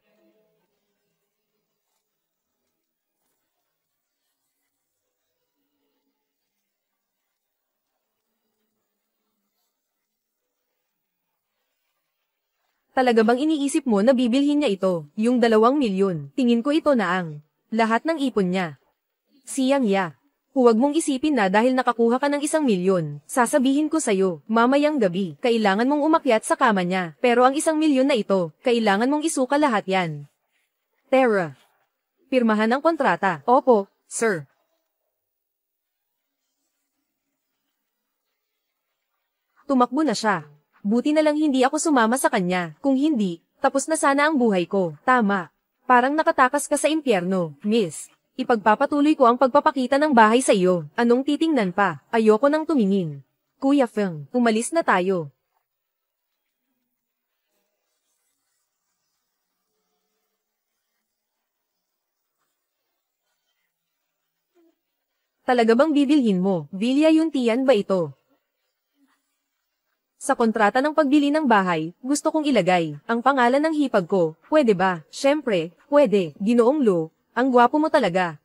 Talaga bang iniisip mo na bibilhin niya ito, yung 2,000,000? Tingin ko ito na ang lahat ng ipon niya. Siyang Ya. Huwag mong isipin na dahil nakakuha ka ng 1,000,000, sasabihin ko sa'yo, mamayang gabi, kailangan mong umakyat sa kama niya, pero ang 1,000,000 na ito, kailangan mong isuka lahat yan. Terra. Pirmahan ang kontrata. Opo, sir. Tumakbo na siya. Buti na lang hindi ako sumama sa kanya, kung hindi, tapos na sana ang buhay ko. Tama. Parang nakatakas ka sa impyerno, miss. Ipagpapatuloy ko ang pagpapakita ng bahay sa iyo. Anong titingnan pa? Ayoko nang tumingin. Kuya Feng, umalis na tayo. Talaga bang bibilhin mo? Villa Yuntian ba ito? Sa kontrata ng pagbili ng bahay, gusto kong ilagay ang pangalan ng hipag ko. Pwede ba? Syempre, pwede. Ginoong Lu, ang gwapo mo talaga.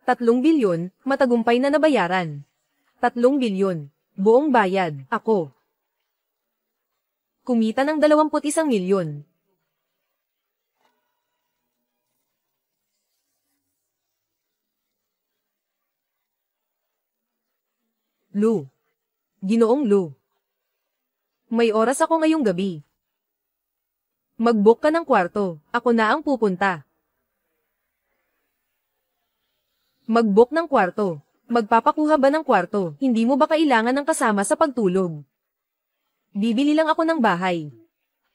₱3 bilyon, matagumpay na nabayaran. ₱3 bilyon. Buong bayad, ako. Kumita ng 21,000,000. Lu. Ginoong Lu. May oras ako ngayong gabi. Mag-book ka ng kwarto, ako na ang pupunta. Mag-book ng kwarto. Magpapakuha ba ng kwarto? Hindi mo ba kailangan ng kasama sa pagtulog? Bibili lang ako ng bahay.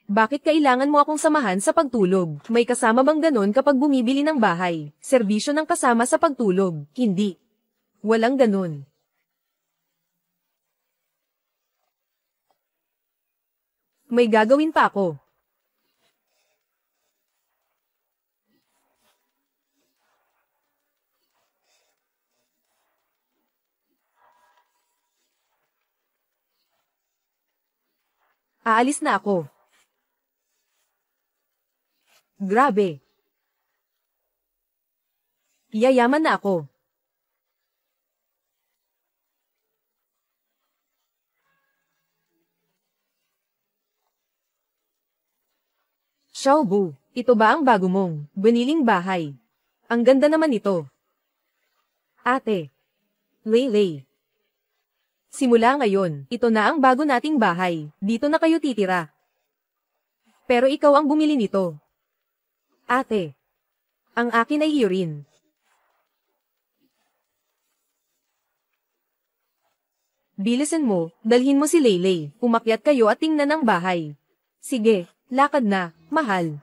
Bakit kailangan mo akong samahan sa pagtulog? May kasama bang ganon kapag bumibili ng bahay? Serbisyo ng kasama sa pagtulog? Hindi. Walang ganon. May gagawin pa ako. Aalis na ako. Grabe. Yayaman na ako. Xiaobu, ito ba ang bago mong biniling bahay? Ang ganda naman ito. Ate. Leylay. Simula ngayon, ito na ang bago nating bahay. Dito na kayo titira. Pero ikaw ang bumili nito. Ate. Ang akin ay iyo rin. Bilisan mo, dalhin mo si Leylay. Umakyat kayo at tingnan ang bahay. Sige, lakad na, mahal.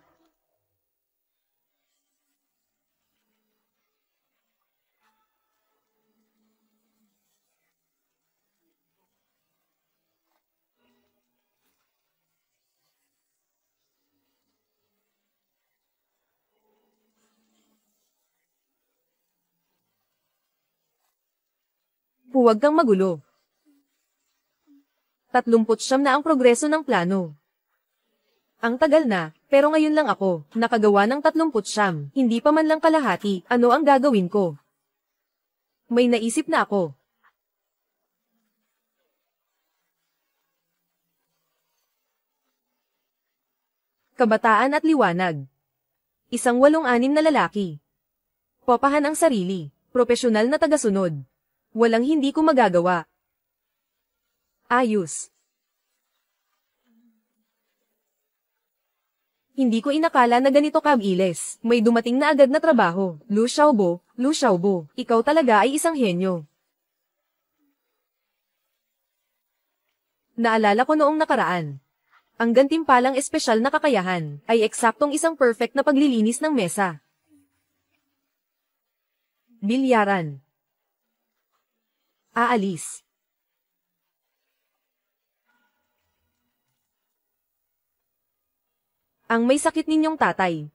Huwag kang magulo. 39 na ang progreso ng plano. Ang tagal na, pero ngayon lang ako, nakagawa ng 39, hindi pa man lang kalahati, ano ang gagawin ko? May naisip na ako. Kabataan at liwanag. Isang 86 na lalaki. Popahan ang sarili, profesional na tagasunod. Walang hindi ko magagawa. Ayos. Hindi ko inakala na ganito kabilis. May dumating na agad na trabaho. Lu Xiaobo, ikaw talaga ay isang henyo. Naalala ko noong nakaraan. Ang gantimpalang espesyal na kakayahan ay eksaktong isang perfect na paglilinis ng mesa. Bilyaran. Aalis. Ang may sakit ninyong tatay.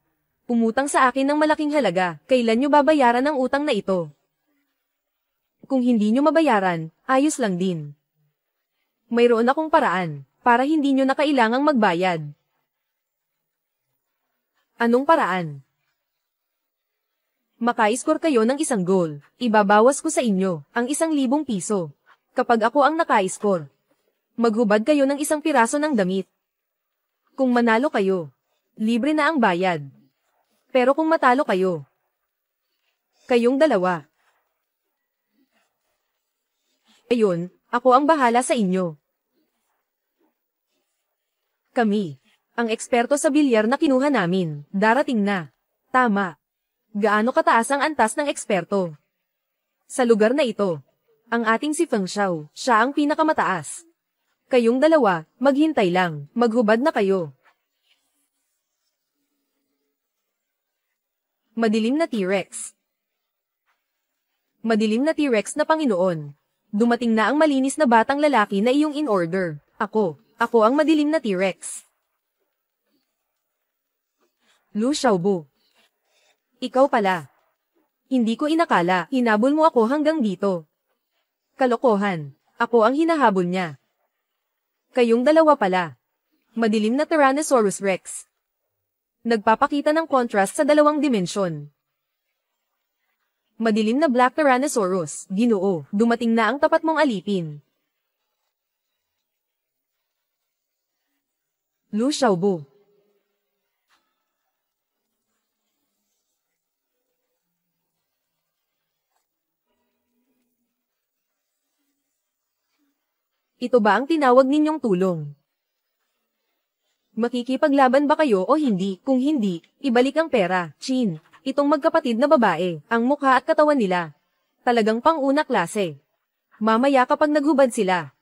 Umutang sa akin ng malaking halaga, kailan nyo babayaran ang utang na ito? Kung hindi nyo mabayaran, ayos lang din. Mayroon akong paraan, para hindi nyo na kailangang magbayad. Anong paraan? Maka-score kayo ng isang goal, ibabawas ko sa inyo ang 1,000 piso. Kapag ako ang naka-score, maghubad kayo ng isang piraso ng damit. Kung manalo kayo, libre na ang bayad. Pero kung matalo kayo, kayong dalawa. Ayun, ako ang bahala sa inyo. Kami, ang eksperto sa bilyar na kinuha namin, darating na. Tama. Gaano kataas ang antas ng eksperto? Sa lugar na ito, ang ating si Feng Xiao, siya ang pinakamataas. Kayong dalawa, maghintay lang, maghubad na kayo. Madilim na T-Rex. Madilim na T-Rex na Panginoon. Dumating na ang malinis na batang lalaki na iyong in-order. Ako ang madilim na T-Rex. Lu Xiaobo. Ikaw pala. Hindi ko inakala, hinabol mo ako hanggang dito. Kalokohan. Ako ang hinahabol niya. Kayong dalawa pala. Madilim na Tyrannosaurus Rex. Nagpapakita ng contrast sa dalawang dimensyon. Madilim na Black Tyrannosaurus, Ginoo, dumating na ang tapat mong alipin. Lu Xiaobo. Ito ba ang tinawag ninyong tulong? Makikipaglaban ba kayo o hindi? Kung hindi, ibalik ang pera. Chin, itong magkapatid na babae, ang mukha at katawan nila. Talagang pang-una klase. Mamaya kapag naghubad sila.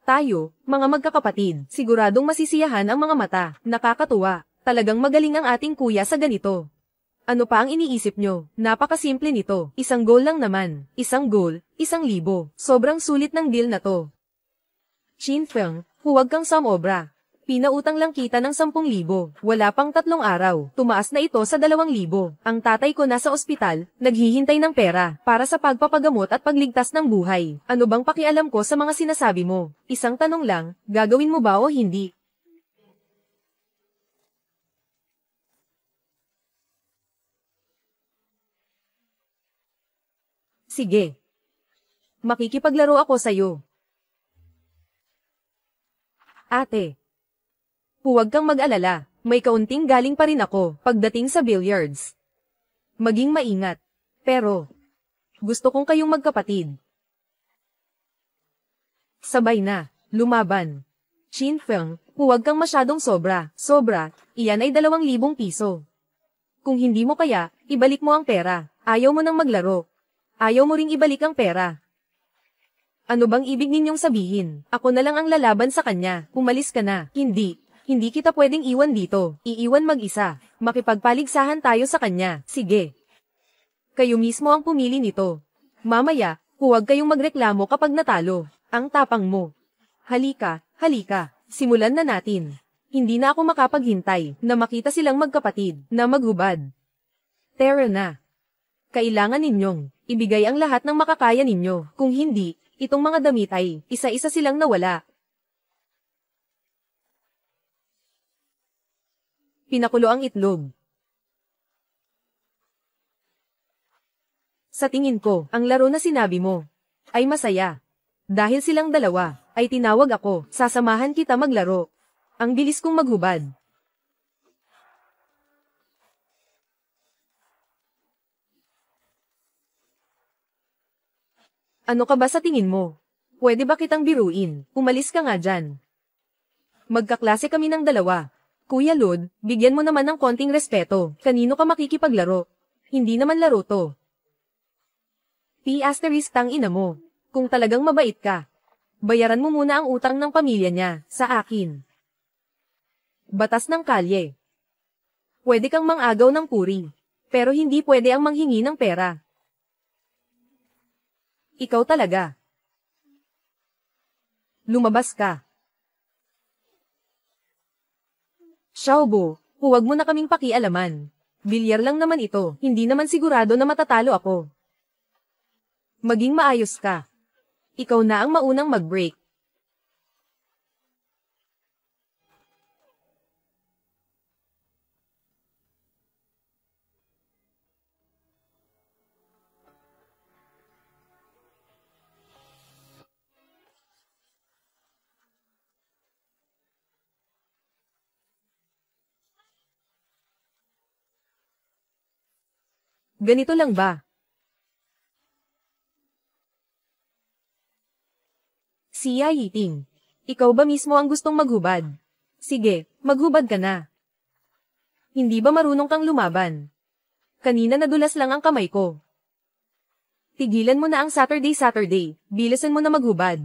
Tayo, mga magkakapatid, siguradong masisiyahan ang mga mata. Nakakatuwa. Talagang magaling ang ating kuya sa ganito. Ano pa ang iniisip nyo? Napakasimple nito. Isang goal lang naman. Isang goal, 1,000. Sobrang sulit ng deal na to. Chin Feng, huwag kang sumobra. Pinautang lang kita ng 10,000. Wala pang 3 araw. Tumaas na ito sa 2,000. Ang tatay ko nasa ospital, naghihintay ng pera, para sa pagpapagamot at pagligtas ng buhay. Ano bang pakialam ko sa mga sinasabi mo? Isang tanong lang, gagawin mo ba o hindi? Sige. Makikipaglaro ako sa'yo. Ate. Huwag kang mag-alala, may kaunting galing pa rin ako pagdating sa billiards. Maging maingat. Pero, gusto kong kayong magkapatid. Sabay na, lumaban. Chin Feng, huwag kang masyadong sobra, iyan ay 2,000 piso. Kung hindi mo kaya, ibalik mo ang pera, ayaw mo nang maglaro. Ayaw mo ring ibalik ang pera. Ano bang ibig ninyong sabihin? Ako na lang ang lalaban sa kanya, umalis ka na. Hindi kita pwedeng iwan dito, iiwan mag-isa. Makipagpaligsahan tayo sa kanya, sige. Kayo mismo ang pumili nito. Mamaya, huwag kayong magreklamo kapag natalo. Ang tapang mo. Halika, simulan na natin. Hindi na ako makapaghintay na makita silang magkapatid na maghubad. Tara na. Kailangan ninyong ibigay ang lahat ng makakaya ninyo. Kung hindi, itong mga damit ay isa-isa silang nawala. Pinakulo ang itlog. Sa tingin ko, ang laro na sinabi mo ay masaya. Dahil silang dalawa, ay tinawag ako, sasamahan kita maglaro. Ang bilis kong maghubad. Ano ka ba sa tingin mo? Pwede ba kitang biruin? Umalis ka nga dyan. Magkaklase kami ng dalawa. Kuya Lud, bigyan mo naman ng konting respeto. Kanino ka makikipaglaro? Hindi naman laro to. P** tang ina mo. Kung talagang mabait ka, bayaran mo muna ang utang ng pamilya niya, sa akin. Batas ng kalye. Pwede kang mangagaw ng puri, pero hindi pwede ang manghingi ng pera. Ikaw talaga. Lumabas ka. Xiaobo, huwag mo na kaming pakialaman. Bilyar lang naman ito, hindi naman sigurado na matatalo ako. Maging maayos ka. Ikaw na ang maunang mag-break. Ganito lang ba? Siya Yiting, ikaw ba mismo ang gustong maghubad? Sige, maghubad ka na. Hindi ba marunong kang lumaban? Kanina nadulas lang ang kamay ko. Tigilan mo na ang Saturday, bilisan mo na maghubad.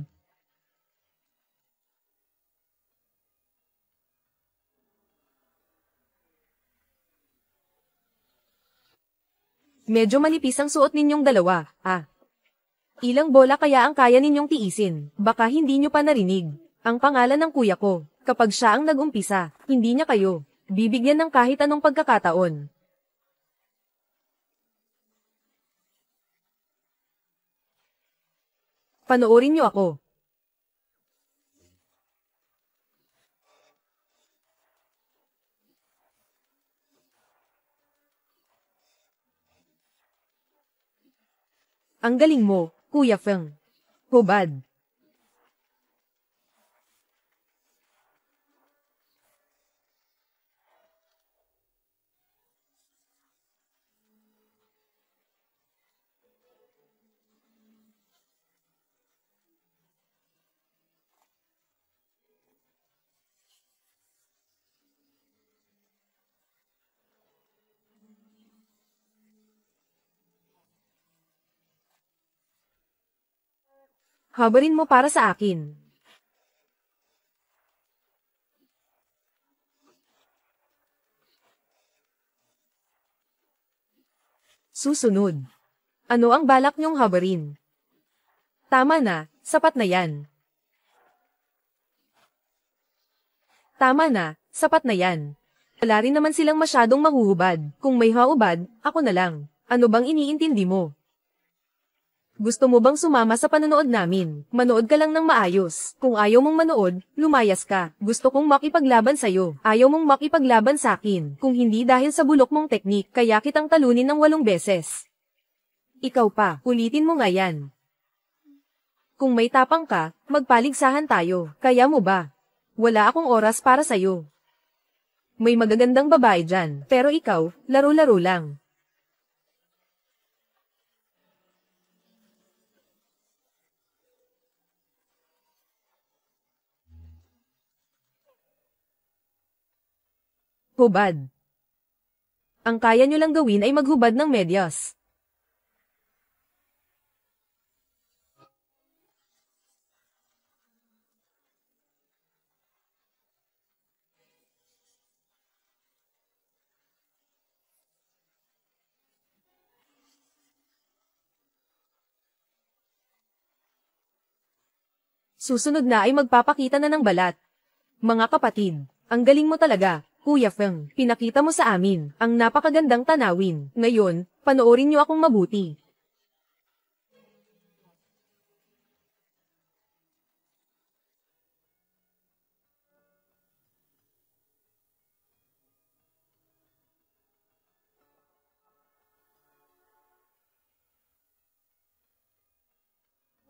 Medyo manipis ang suot ninyong dalawa, Ilang bola kaya ang kaya ninyong tiisin? Baka hindi nyo pa narinig. Ang pangalan ng kuya ko, kapag siya ang nag-umpisa, hindi niya kayo bibigyan ng kahit anong pagkakataon. Panoorin nyo ako. Ang galing mo, Kuya Feng. Hubad. Habarin mo para sa akin. Susunod. Ano ang balak niyong habarin? Tama na, sapat na yan. Tama na, sapat na yan. Wala rin naman silang masyadong mahuhubad. Kung may haubad, ako na lang. Ano bang iniintindi mo? Gusto mo bang sumama sa panonood namin? Manood ka lang ng maayos. Kung ayaw mong manood, lumayas ka. Gusto kong makipaglaban sa'yo. Ayaw mong makipaglaban sa'kin. Kung hindi dahil sa bulok mong teknik, kaya kitang talunin ng 8 beses. Ikaw pa, ulitin mo nga yan. Kung may tapang ka, magpaligsahan tayo. Kaya mo ba? Wala akong oras para sa'yo. May magagandang babae dyan, pero ikaw, laro-laro lang. Hubad. Ang kaya nyo lang gawin ay maghubad ng medyas. Susunod na ay magpapakita na ng balat. Mga kapatid, ang galing mo talaga, Kuya Feng. Pinakita mo sa amin ang napakagandang tanawin. Ngayon, panoorin niyo akong mabuti.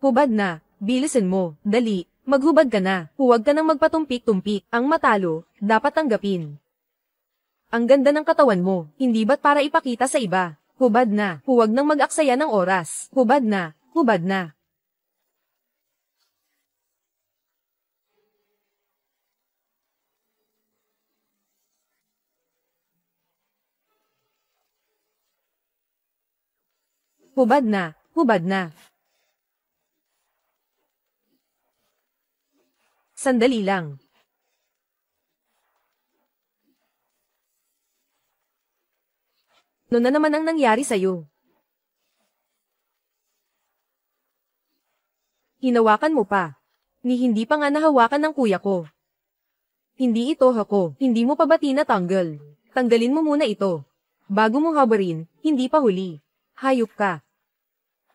Hubad na, bilisan mo, dali, maghubad ka na. Huwag ka nang magpatumpik-tumpik. Ang matalo, dapat tanggapin. Ang ganda ng katawan mo, hindi ba't para ipakita sa iba? Hubad na, huwag nang mag-aksaya ng oras. Hubad na, hubad na. Hubad na, hubad na. Sandali lang. Ano na naman ang nangyari sa'yo? Hinawakan mo pa. Ni hindi pa nga nahawakan ng kuya ko. Hindi ito hako, hindi mo pa ba tinatanggal? Tanggalin mo muna ito. Bago mo habarin, hindi pa huli. Hayop ka.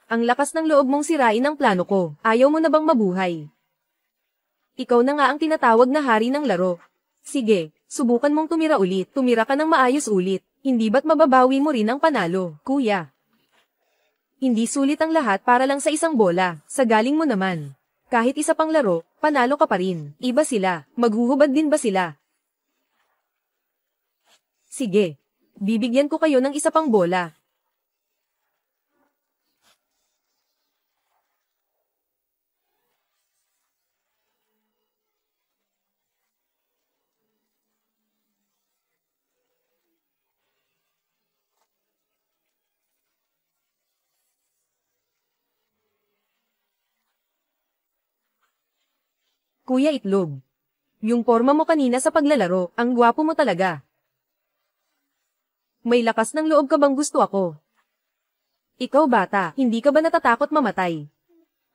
Ang lakas ng loob mong sirain ang plano ko. Ayaw mo na bang mabuhay? Ikaw na nga ang tinatawag na hari ng laro. Sige, subukan mong tumira ulit. Tumira ka ng maayos ulit. Hindi ba't mababawi mo rin ang panalo, kuya? Hindi sulit ang lahat para lang sa isang bola. Sa galing mo naman. Kahit isa pang laro, panalo ka pa rin. Iba sila. Maghuhubad din ba sila? Sige. Bibigyan ko kayo ng isa pang bola. Kuya Itlog. Yung forma mo kanina sa paglalaro, ang gwapo mo talaga. May lakas ng loob ka bang gusto ako? Ikaw bata, hindi ka ba natatakot mamatay?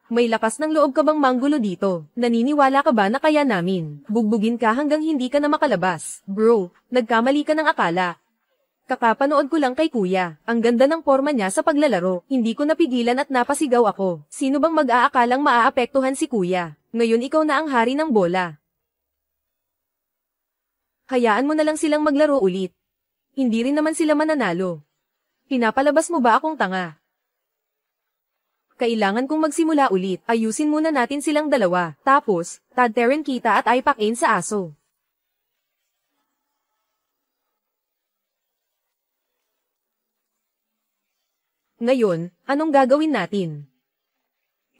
May lakas ng loob ka bang manggulo dito? Naniniwala ka ba na kaya namin? Bugbugin ka hanggang hindi ka na makalabas. Bro, nagkamali ka ng akala. Kakapanood ko lang kay kuya. Ang ganda ng forma niya sa paglalaro. Hindi ko napigilan at napasigaw ako. Sino bang mag-aakalang maaapektuhan si kuya? Ngayon ikaw na ang hari ng bola. Hayaan mo na lang silang maglaro ulit. Hindi rin naman sila mananalo. Pinapalabas mo ba akong tanga? Kailangan kong magsimula ulit. Ayusin muna natin silang dalawa. Tapos, tadterin kita at aipakin sa aso. Ngayon, anong gagawin natin?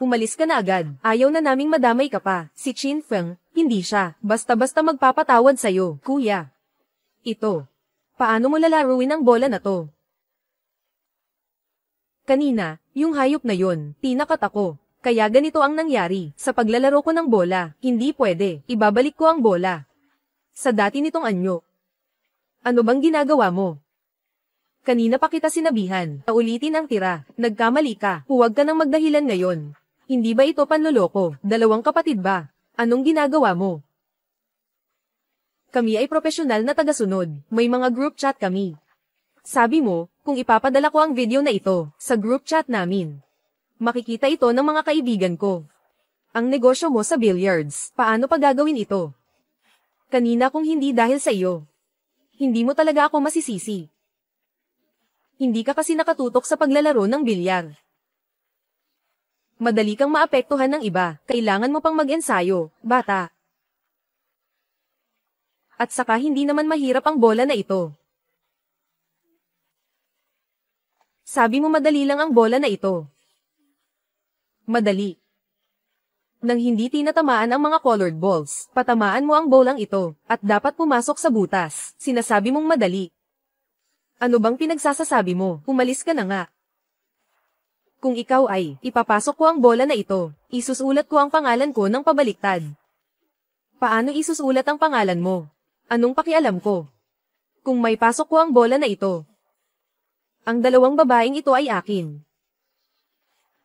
Umalis ka na agad. Ayaw na naming madamay ka pa. Si Chin Feng, hindi siya. Basta-basta magpapatawad sa'yo, kuya. Ito. Paano mo lalaruin ang bola na to? Kanina, yung hayop na yon, tinakat ako. Kaya ganito ang nangyari. Sa paglalaro ko ng bola, hindi pwede. Ibabalik ko ang bola. Sa dati nitong anyo. Ano bang ginagawa mo? Kanina pa kita sinabihan. Ulitin ang tira. Nagkamali ka. Huwag ka nang magdahilan ngayon. Hindi ba ito panloloko? Dalawang kapatid ba? Anong ginagawa mo? Kami ay profesional na tagasunod. May mga group chat kami. Sabi mo, kung ipapadala ko ang video na ito sa group chat namin, makikita ito ng mga kaibigan ko. Ang negosyo mo sa billiards, paano pa gagawin ito? Kanina kung hindi dahil sa iyo. Hindi mo talaga ako masisisi. Hindi ka kasi nakatutok sa paglalaro ng bilyar. Madali kang maapektuhan ng iba, kailangan mo pang mag-ensayo, bata. At saka hindi naman mahirap ang bola na ito. Sabi mo madali lang ang bola na ito. Madali. Nang hindi tinatamaan ang mga colored balls, patamaan mo ang bolang ito, at dapat pumasok sa butas. Sinasabi mong madali. Ano bang pinagsasasabi mo? Umalis ka na nga. Kung ikaw ay, ipapasok ko ang bola na ito, isusulat ko ang pangalan ko ng pabaliktad. Paano isusulat ang pangalan mo? Anong pakialam ko? Kung may pasok ko ang bola na ito, ang dalawang babaeng ito ay akin.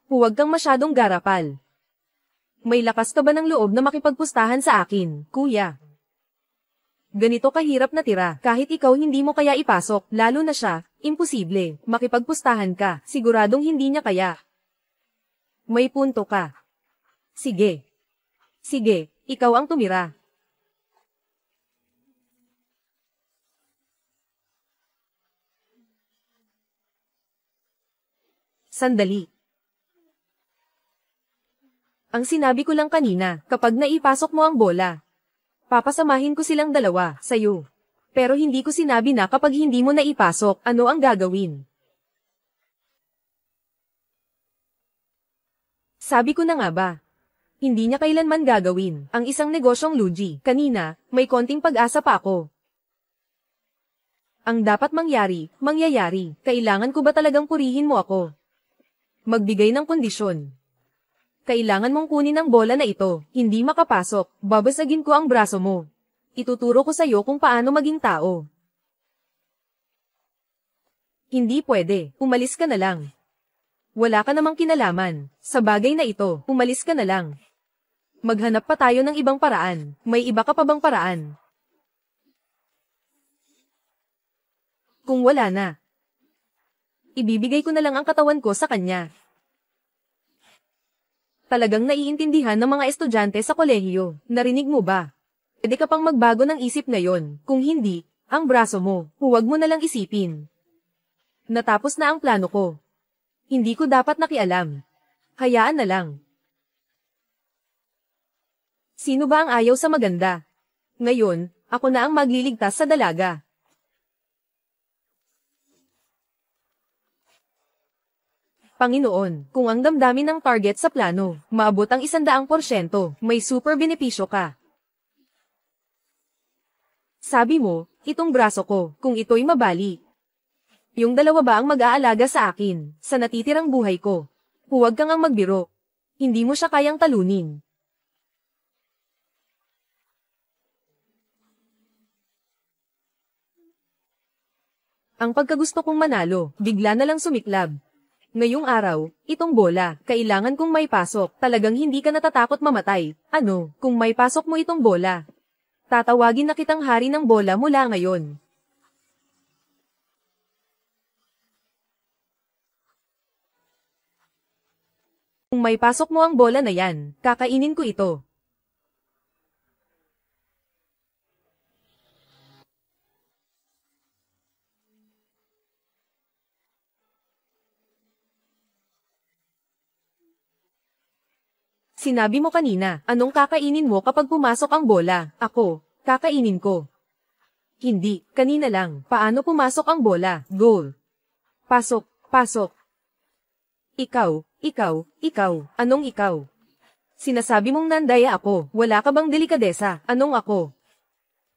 Huwag kang masyadong garapal. May lakas ka ba ng loob na makipagpustahan sa akin, kuya? Ganito kahirap na tira, kahit ikaw hindi mo kaya ipasok, lalo na siya, imposible, makipagpustahan ka, siguradong hindi niya kaya. May punto ka. Sige. Sige, ikaw ang tumira. Sandali. Ang sinabi ko lang kanina, kapag naipasok mo ang bola, papasamahin ko silang dalawa, sayo. Pero hindi ko sinabi na kapag hindi mo naipasok, ano ang gagawin. Sabi ko na nga ba? Hindi niya kailanman gagawin, ang isang negosyong lugi. Kanina, may konting pag-asa pa ako. Ang dapat mangyari, mangyayari. Kailangan ko ba talagang purihin mo ako? Magbigay ng kondisyon. Kailangan mong kunin ang bola na ito, hindi makapasok, babasagin ko ang braso mo. Ituturo ko sa'yo kung paano maging tao. Hindi pwede, umalis ka na lang. Wala ka namang kinalaman, sa bagay na ito, umalis ka na lang. Maghanap pa tayo ng ibang paraan, may iba ka pa bang paraan? Kung wala na, ibibigay ko na lang ang katawan ko sa kanya. Talagang naiintindihan ng mga estudyante sa kolehiyo. Narinig mo ba? Pwede ka pang magbago ng isip ngayon. Kung hindi, ang braso mo, huwag mo na lang isipin. Natapos na ang plano ko. Hindi ko dapat nakialam. Hayaan na lang. Sino ba ang ayaw sa maganda? Ngayon, ako na ang magliligtas sa dalaga. Panginoon, kung ang damdamin ng target sa plano, maabot ang 100%, may super benepisyo ka. Sabi mo, itong braso ko, kung ito'y mabali. Yung dalawa ba ang mag-aalaga sa akin, sa natitirang buhay ko? Huwag kang ang magbiro. Hindi mo siya kayang talunin. Ang pagkagusto kong manalo, bigla na lang sumiklab. Ngayong araw, itong bola, kailangan kong may pasok, talagang hindi ka natatakot mamatay. Ano, kung may pasok mo itong bola? Tatawagin na kitang hari ng bola mula ngayon. Kung may pasok mo ang bola na yan, kakainin ko ito. Sinabi mo kanina, anong kakainin mo kapag pumasok ang bola? Ako, kakainin ko. Hindi, kanina lang. Paano pumasok ang bola? Goal. Pasok, pasok. Ikaw. Anong ikaw? Sinasabi mong nandaya ako, wala ka bang delikadesa? Anong ako?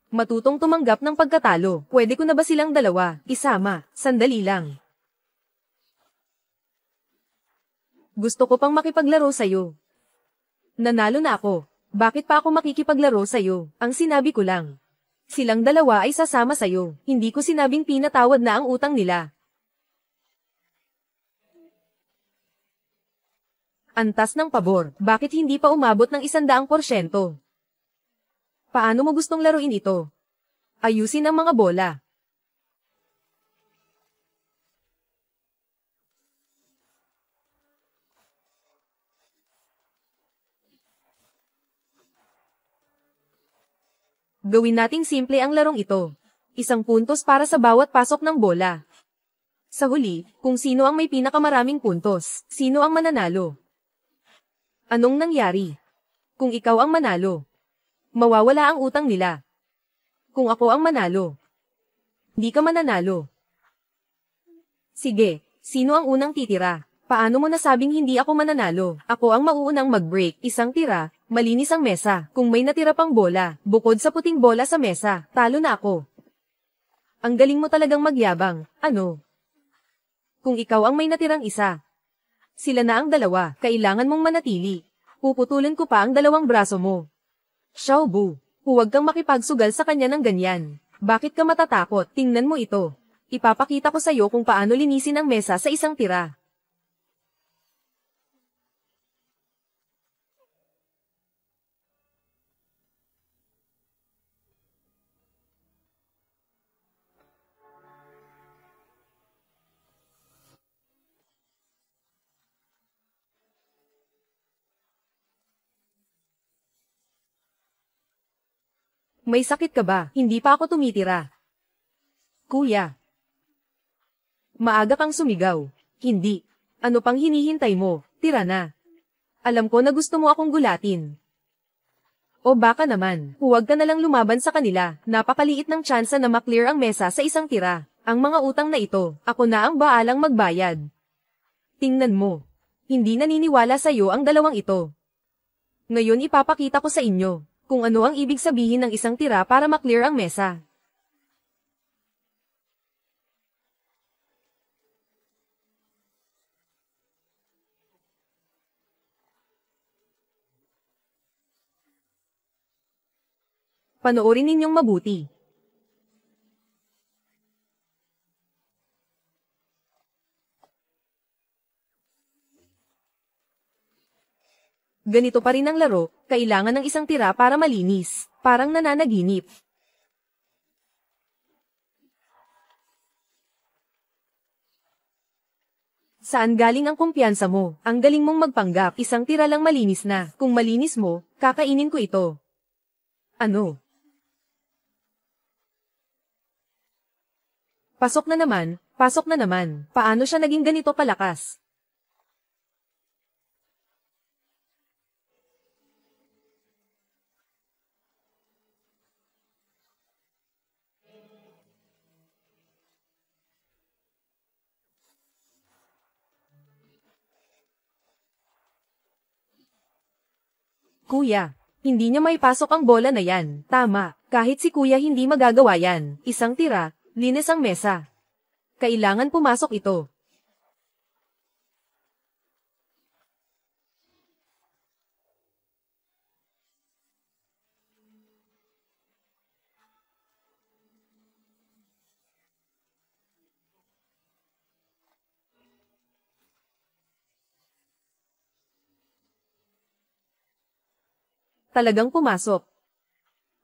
Matutong tumanggap ng pagkatalo, pwede ko na ba silang dalawa, isama, sandali lang. Gusto ko pang makipaglaro sa'yo. Nanalo na ako. Bakit pa ako makikipaglaro sa'yo? Ang sinabi ko lang. Silang dalawa ay sasama sa'yo. Hindi ko sinabing pinatawad na ang utang nila. Antas ng pabor. Bakit hindi pa umabot ng 100%? Paano mo gustong laruin ito? Ayusin ang mga bola. Gawin nating simple ang larong ito. 1 puntos para sa bawat pasok ng bola. Sa huli, kung sino ang may pinakamaraming puntos, sino ang mananalo? Anong nangyari? Kung ikaw ang manalo, mawawala ang utang nila. Kung ako ang manalo, hindi ka mananalo. Sige, sino ang unang titira? Paano mo nasabing hindi ako mananalo? Ako ang mauunang mag-break. Isang tira, malinis ang mesa. Kung may natira pang bola, bukod sa puting bola sa mesa, talo na ako. Ang galing mo talagang magyabang, ano? Kung ikaw ang may natirang isa, sila na ang dalawa, kailangan mong manatili. Puputulin ko pa ang dalawang braso mo. Xiaobu, huwag kang makipagsugal sa kanya ng ganyan. Bakit ka matatakot? Tingnan mo ito. Ipapakita ko sa'yo kung paano linisin ang mesa sa isang tira. May sakit ka ba? Hindi pa ako tumitira. Kuya. Maaga kang sumigaw. Hindi. Ano pang hinihintay mo? Tira na. Alam ko na gusto mo akong gulatin. O baka naman, huwag ka nalang lumaban sa kanila. Napakaliit ng tsansa na maklear ang mesa sa isang tira. Ang mga utang na ito, ako na ang baalang magbayad. Tingnan mo. Hindi naniniwala sa'yo ang dalawang ito. Ngayon ipapakita ko sa inyo kung ano ang ibig sabihin ng isang tira para maklear ang mesa. Panoorin ninyong mabuti. Ganito pa rin ang laro, kailangan ng isang tira para malinis, parang nananaginip. Saan galing ang kumpiyansa mo? Ang galing mong magpanggap, isang tira lang malinis na. Kung malinis mo, kakainin ko ito. Ano? Pasok na naman, pasok na naman. Paano siya naging ganito kalakas? Kuya, hindi niya maipasok ang bola na yan. Tama, kahit si kuya hindi magagawa yan. Isang tira, linis ang mesa. Kailangan pumasok ito. Talagang pumasok.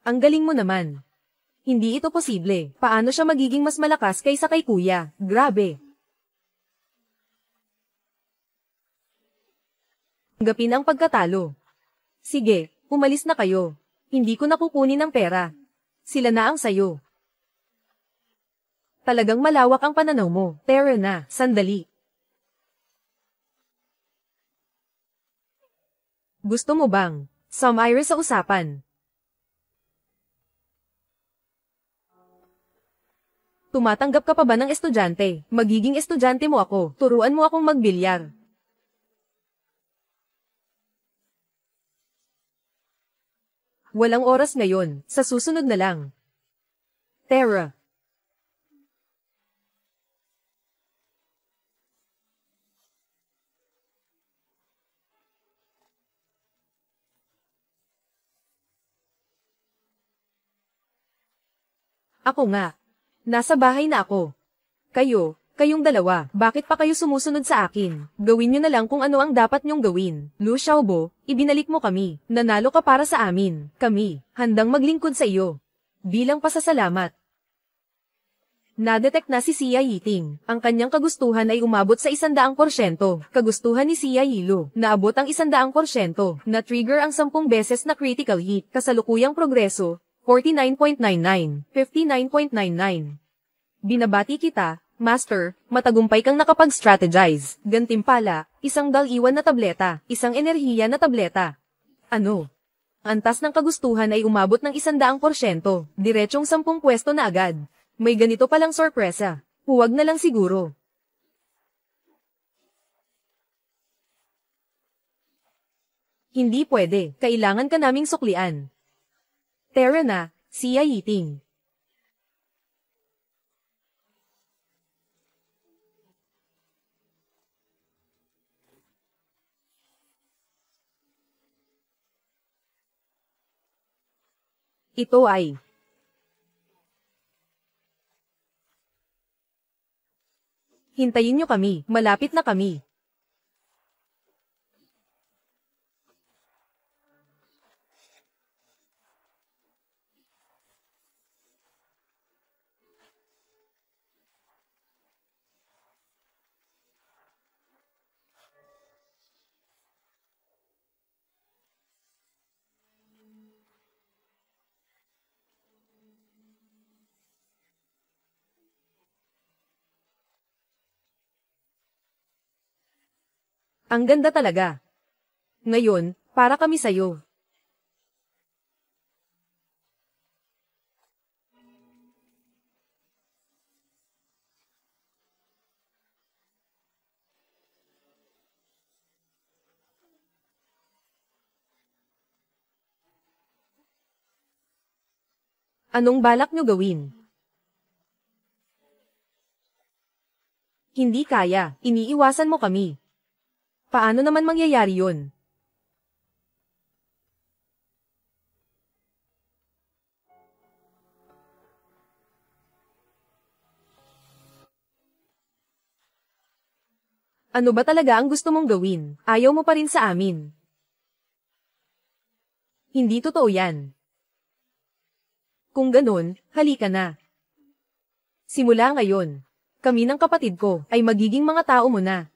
Ang galing mo naman. Hindi ito posible. Paano siya magiging mas malakas kaysa kay kuya? Grabe. Tanggapin ang pagkatalo. Sige, umalis na kayo. Hindi ko nakukunin ang pera. Sila na ang sayo. Talagang malawak ang pananaw mo. Tara na, sandali. Gusto mo bang sumire sa usapan? Tumatanggap ka pa ba ng estudyante? Magiging estudyante mo ako. Turuan mo akong magbilyar. Walang oras ngayon. Sa susunod na lang. Tara. Ako nga. Nasa bahay na ako. Kayong dalawa, bakit pa kayo sumusunod sa akin? Gawin nyo na lang kung ano ang dapat nyong gawin. Lu Xiaobo, ibinalik mo kami. Nanalo ka para sa amin. Kami, handang maglingkod sa iyo. Bilang pasasalamat. Nadetect na si Xia Yiting. Ang kanyang kagustuhan ay umabot sa 100%. Kagustuhan ni Xia Yilu, naabot ang 100%. Na-trigger ang 10 beses na critical hit. Kasalukuyang progreso, 49.99, 59.99. Binabati kita, Master, matagumpay kang nakapag-strategize. Gantimpala, isang dal-iwan na tableta, isang enerhiya na tableta. Ano? Antas ng kagustuhan ay umabot ng 100%, diretsong 10 pwesto na agad. May ganito palang sorpresa. Huwag na lang siguro. Hindi pwede, kailangan ka naming suklian. Tara na, Siya Yiting. Ito ay hintayin nyo kami, malapit na kami. Ang ganda talaga. Ngayon, para kami sayo. Anong balak nyo gawin? Hindi kaya, iniiwasan mo kami. Paano naman mangyayari yun? Ano ba talaga ang gusto mong gawin? Ayaw mo pa rin sa amin. Hindi totoo yan. Kung ganun, halika na. Simula ngayon, kami ng kapatid ko ay magiging mga tao mo na.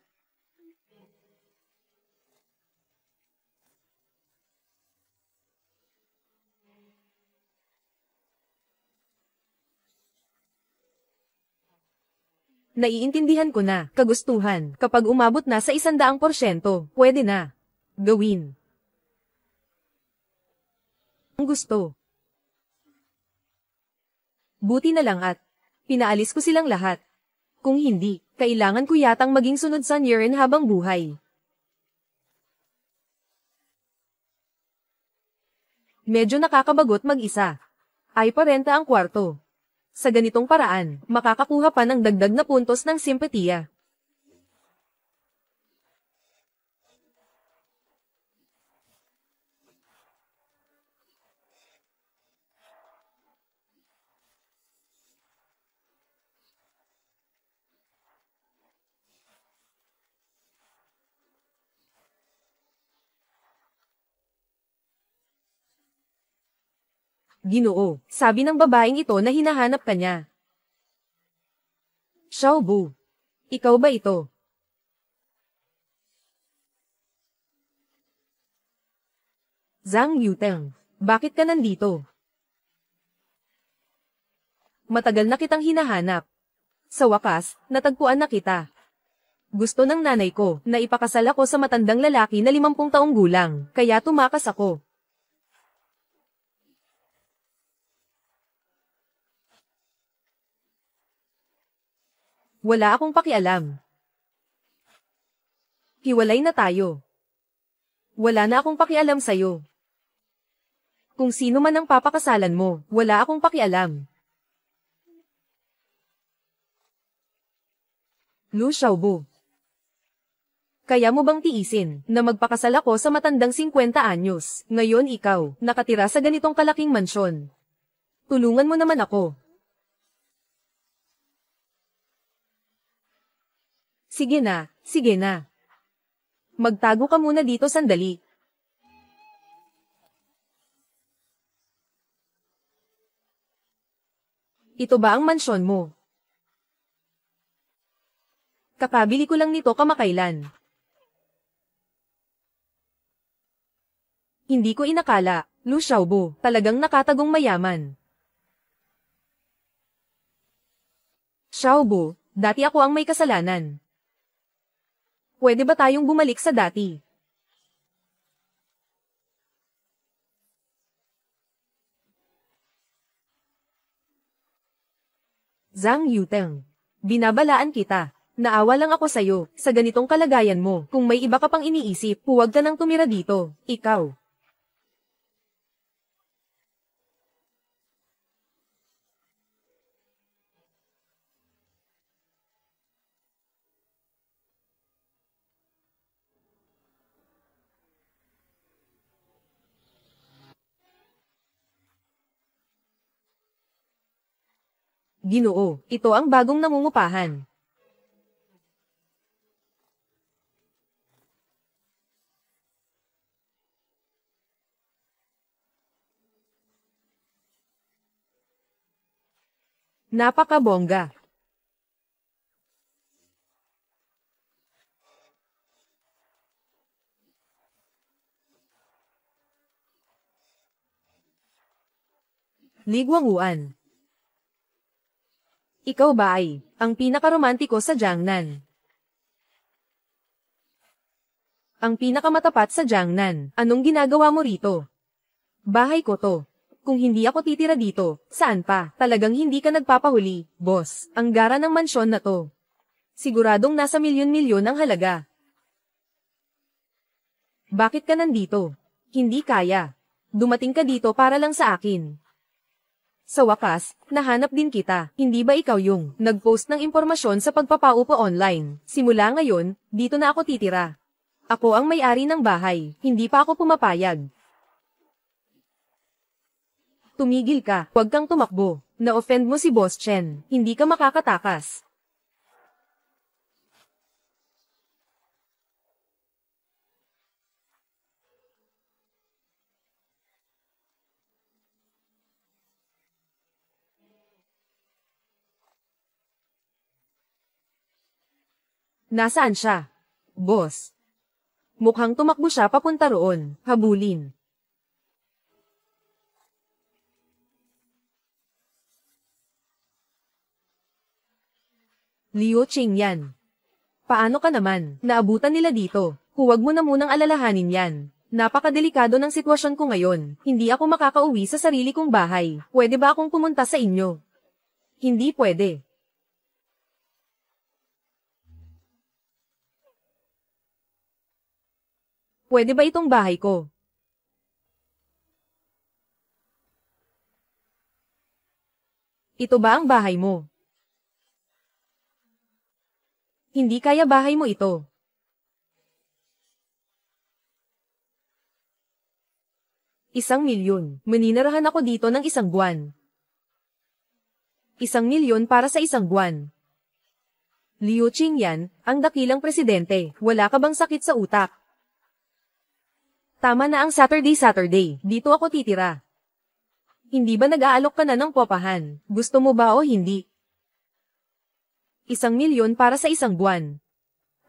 Naiintindihan ko na, kagustuhan, kapag umabot na sa 100%, pwede na. Gawin. Ang gusto. Buti na lang at pinaalis ko silang lahat. Kung hindi, kailangan ko yatang maging sunod sa Niren habang buhay. Medyo nakakabagot mag-isa. Ay parenta ang kwarto. Sa ganitong paraan, makakakuha pa ng dagdag na puntos ng simpatiya. Ginoo, sabi ng babaeng ito na hinahanap ka niya. Xiaobu, ikaw ba ito? Zhang Yuteng, bakit ka nandito? Matagal na kitang hinahanap. Sa wakas, natagpuan na kita. Gusto ng nanay ko na ipakasal ako sa matandang lalaki na 50 taong gulang, kaya tumakas ako. Wala akong pakialam. Hiwalay na tayo. Wala na akong pakialam sa'yo. Kung sino man ang papakasalan mo, wala akong pakialam. Lu Xiaobu. Kaya mo bang tiisin na magpakasal ako sa matandang 50 anyos? Ngayon ikaw, nakatira sa ganitong kalaking mansyon. Tulungan mo naman ako. Sige na, sige na. Magtago ka muna dito sandali. Ito ba ang mansyon mo? Kakabili ko lang nito kamakailan. Hindi ko inakala, Lu Xiaobu, talagang nakatagong mayaman. Xiaobu, Dati ako ang may kasalanan. Pwede ba tayong bumalik sa dati? Zhang Yuteng. Binabalaan kita. Naawa lang ako sa'yo, sa ganitong kalagayan mo. Kung may iba ka pang iniisip, huwag ka nang tumira dito. Ikaw. Ginoo, ito ang bagong nangungupahan. Napakabongga. Ligwanguan. Ikaw ba ay ang pinakaromantiko sa Jiangnan? Ang pinakamatapat sa Jiangnan. Anong ginagawa mo rito? Bahay ko to. Kung hindi ako titira dito, saan pa? Talagang hindi ka nagpapahuli, boss. Ang gara ng mansyon na to. Siguradong nasa milyon-milyon ang halaga. Bakit ka nandito? Hindi kaya. Dumating ka dito para lang sa akin. Sa wakas, nahanap din kita. Hindi ba ikaw yung nag-post ng impormasyon sa pagpapaupo online? Simula ngayon, dito na ako titira. Ako ang may-ari ng bahay. Hindi pa ako pumapayag. Tumigil ka. Huwag kang tumakbo. Na-offend mo si Boss Chen. Hindi ka makakatakas. Nasaan siya? Boss. Mukhang tumakbo siya papunta roon. Habulin. Liu Qingyan. Paano ka naman? Naabutan nila dito. Huwag mo na munang alalahanin yan. Napakadelikado ng sitwasyon ko ngayon. Hindi ako makakauwi sa sarili kong bahay. Pwede ba akong pumunta sa inyo? Hindi pwede. Pwede ba itong bahay ko? Ito ba ang bahay mo? Hindi kaya bahay mo ito. ₱1,000,000. Maninirahan ako dito ng 1 buwan. ₱1,000,000 para sa 1 buwan. Liu Qingyan, ang dakilang presidente, wala ka bang sakit sa utak? Tama na ang Saturday. Dito ako titira. Hindi ba nag-aalok ka na ng popahan? Gusto mo ba o hindi? ₱1,000,000 para sa 1 buwan.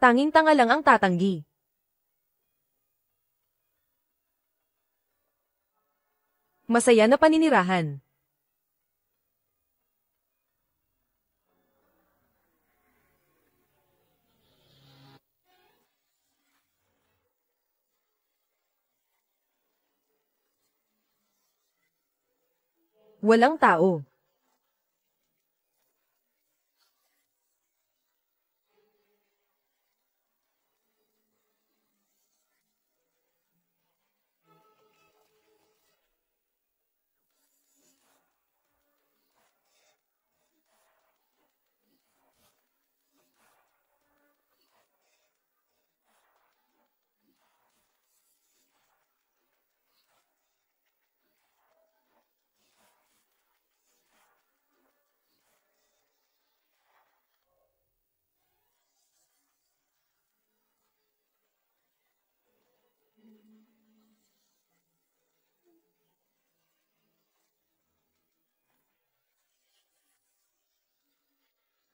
Tanging tanga lang ang tatanggi. Masaya na paninirahan. Walang tao.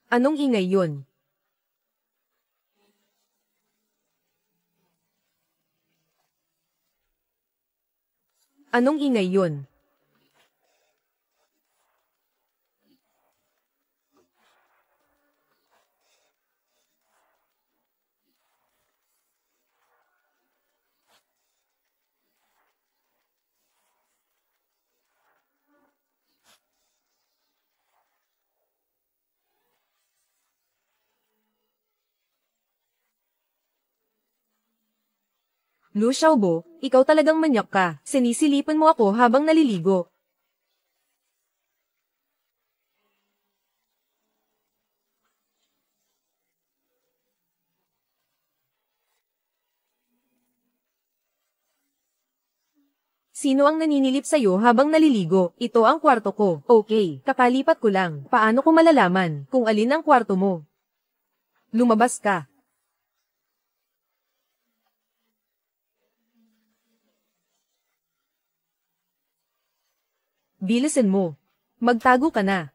Anong ingay yun? Anong ingay yun? Lu Xiaobo, ikaw talagang manyak ka. Sinisilipan mo ako habang naliligo. Sino ang naninilip sa'yo habang naliligo? Ito ang kwarto ko. Okay, kakalipat ko lang. Paano ko malalaman kung alin ang kwarto mo? Lumabas ka. Bilisan mo. Magtago ka na.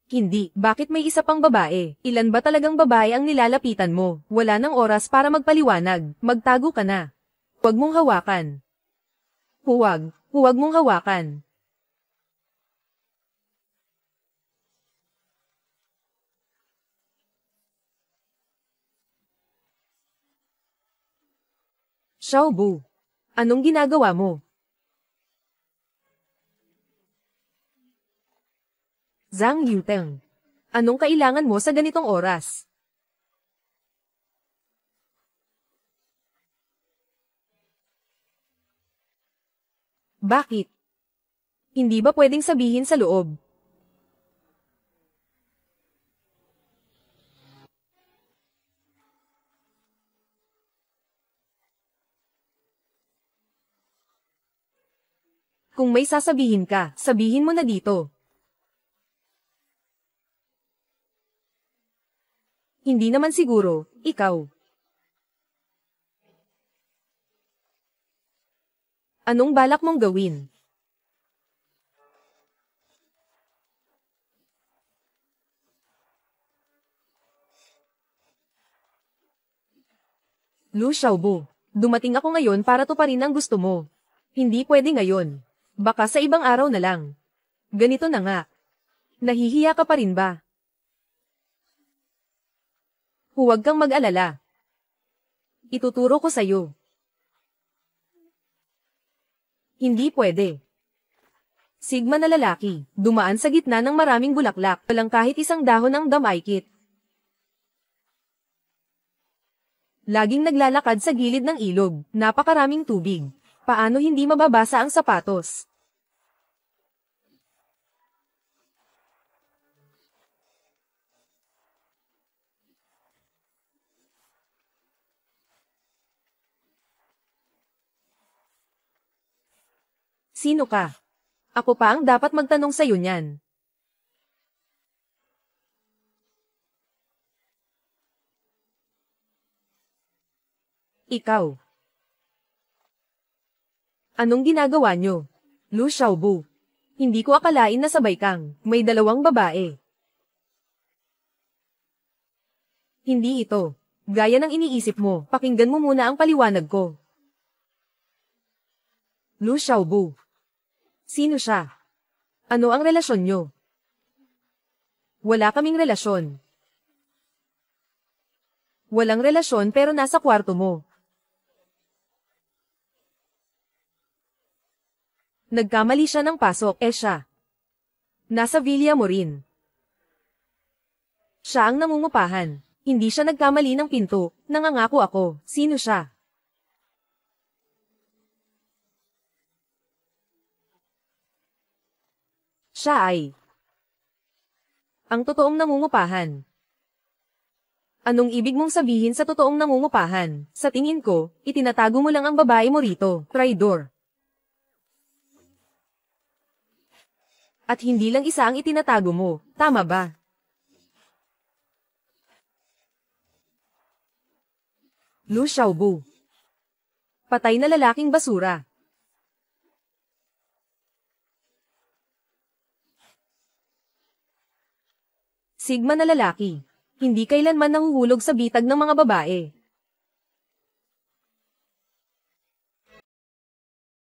Hindi, bakit may isa pang babae? Ilan ba talagang babae ang nilalapitan mo? Wala nang oras para magpaliwanag. Magtago ka na. Huwag mong hawakan. Huwag mong hawakan. Xiaobu, anong ginagawa mo? Zhang Yuteng, anong kailangan mo sa ganitong oras? Bakit? Hindi ba pwedeng sabihin sa loob? Kung may sasabihin ka, sabihin mo na dito. Hindi naman siguro, ikaw. Anong balak mong gawin? Lu Xiaobo, dumating ako ngayon para tuparin ang gusto mo. Hindi pwede ngayon. Baka sa ibang araw na lang. Ganito na nga. Nahihiya ka pa rin ba? Huwag kang mag-alala. Ituturo ko sa'yo. Hindi pwede. Sigma na lalaki, dumaan sa gitna ng maraming bulaklak, walang kahit isang dahon ng damaykit. Laging naglalakad sa gilid ng ilog, napakaraming tubig. Paano hindi mababasa ang sapatos? Sino ka? Ako pa ang dapat magtanong sa'yo niyan. Ikaw. Anong ginagawa nyo? Lu Xiaobu. Hindi ko akalain na sabay kang, may dalawang babae. Hindi ito. Gaya ng iniisip mo, pakinggan mo muna ang paliwanag ko. Lu Xiaobu. Sino siya? Ano ang relasyon nyo? Wala kaming relasyon. Walang relasyon pero nasa kwarto mo. Nagkamali siya ng pasok, siya. Nasa villa mo rin. Siya ang nangungupahan. Hindi siya nagkamali ng pinto, nangangako ako. Sino siya? Siya ay ang totoong nangungupahan. Anong ibig mong sabihin sa totoong nangungupahan? Sa tingin ko, itinatago mo lang ang babae mo rito, traidor. At hindi lang isa ang itinatago mo, tama ba? Lu Xiaobu. Patay na lalaking basura. Sigma na lalaki. Hindi kailanman nahuhulog sa bitag ng mga babae.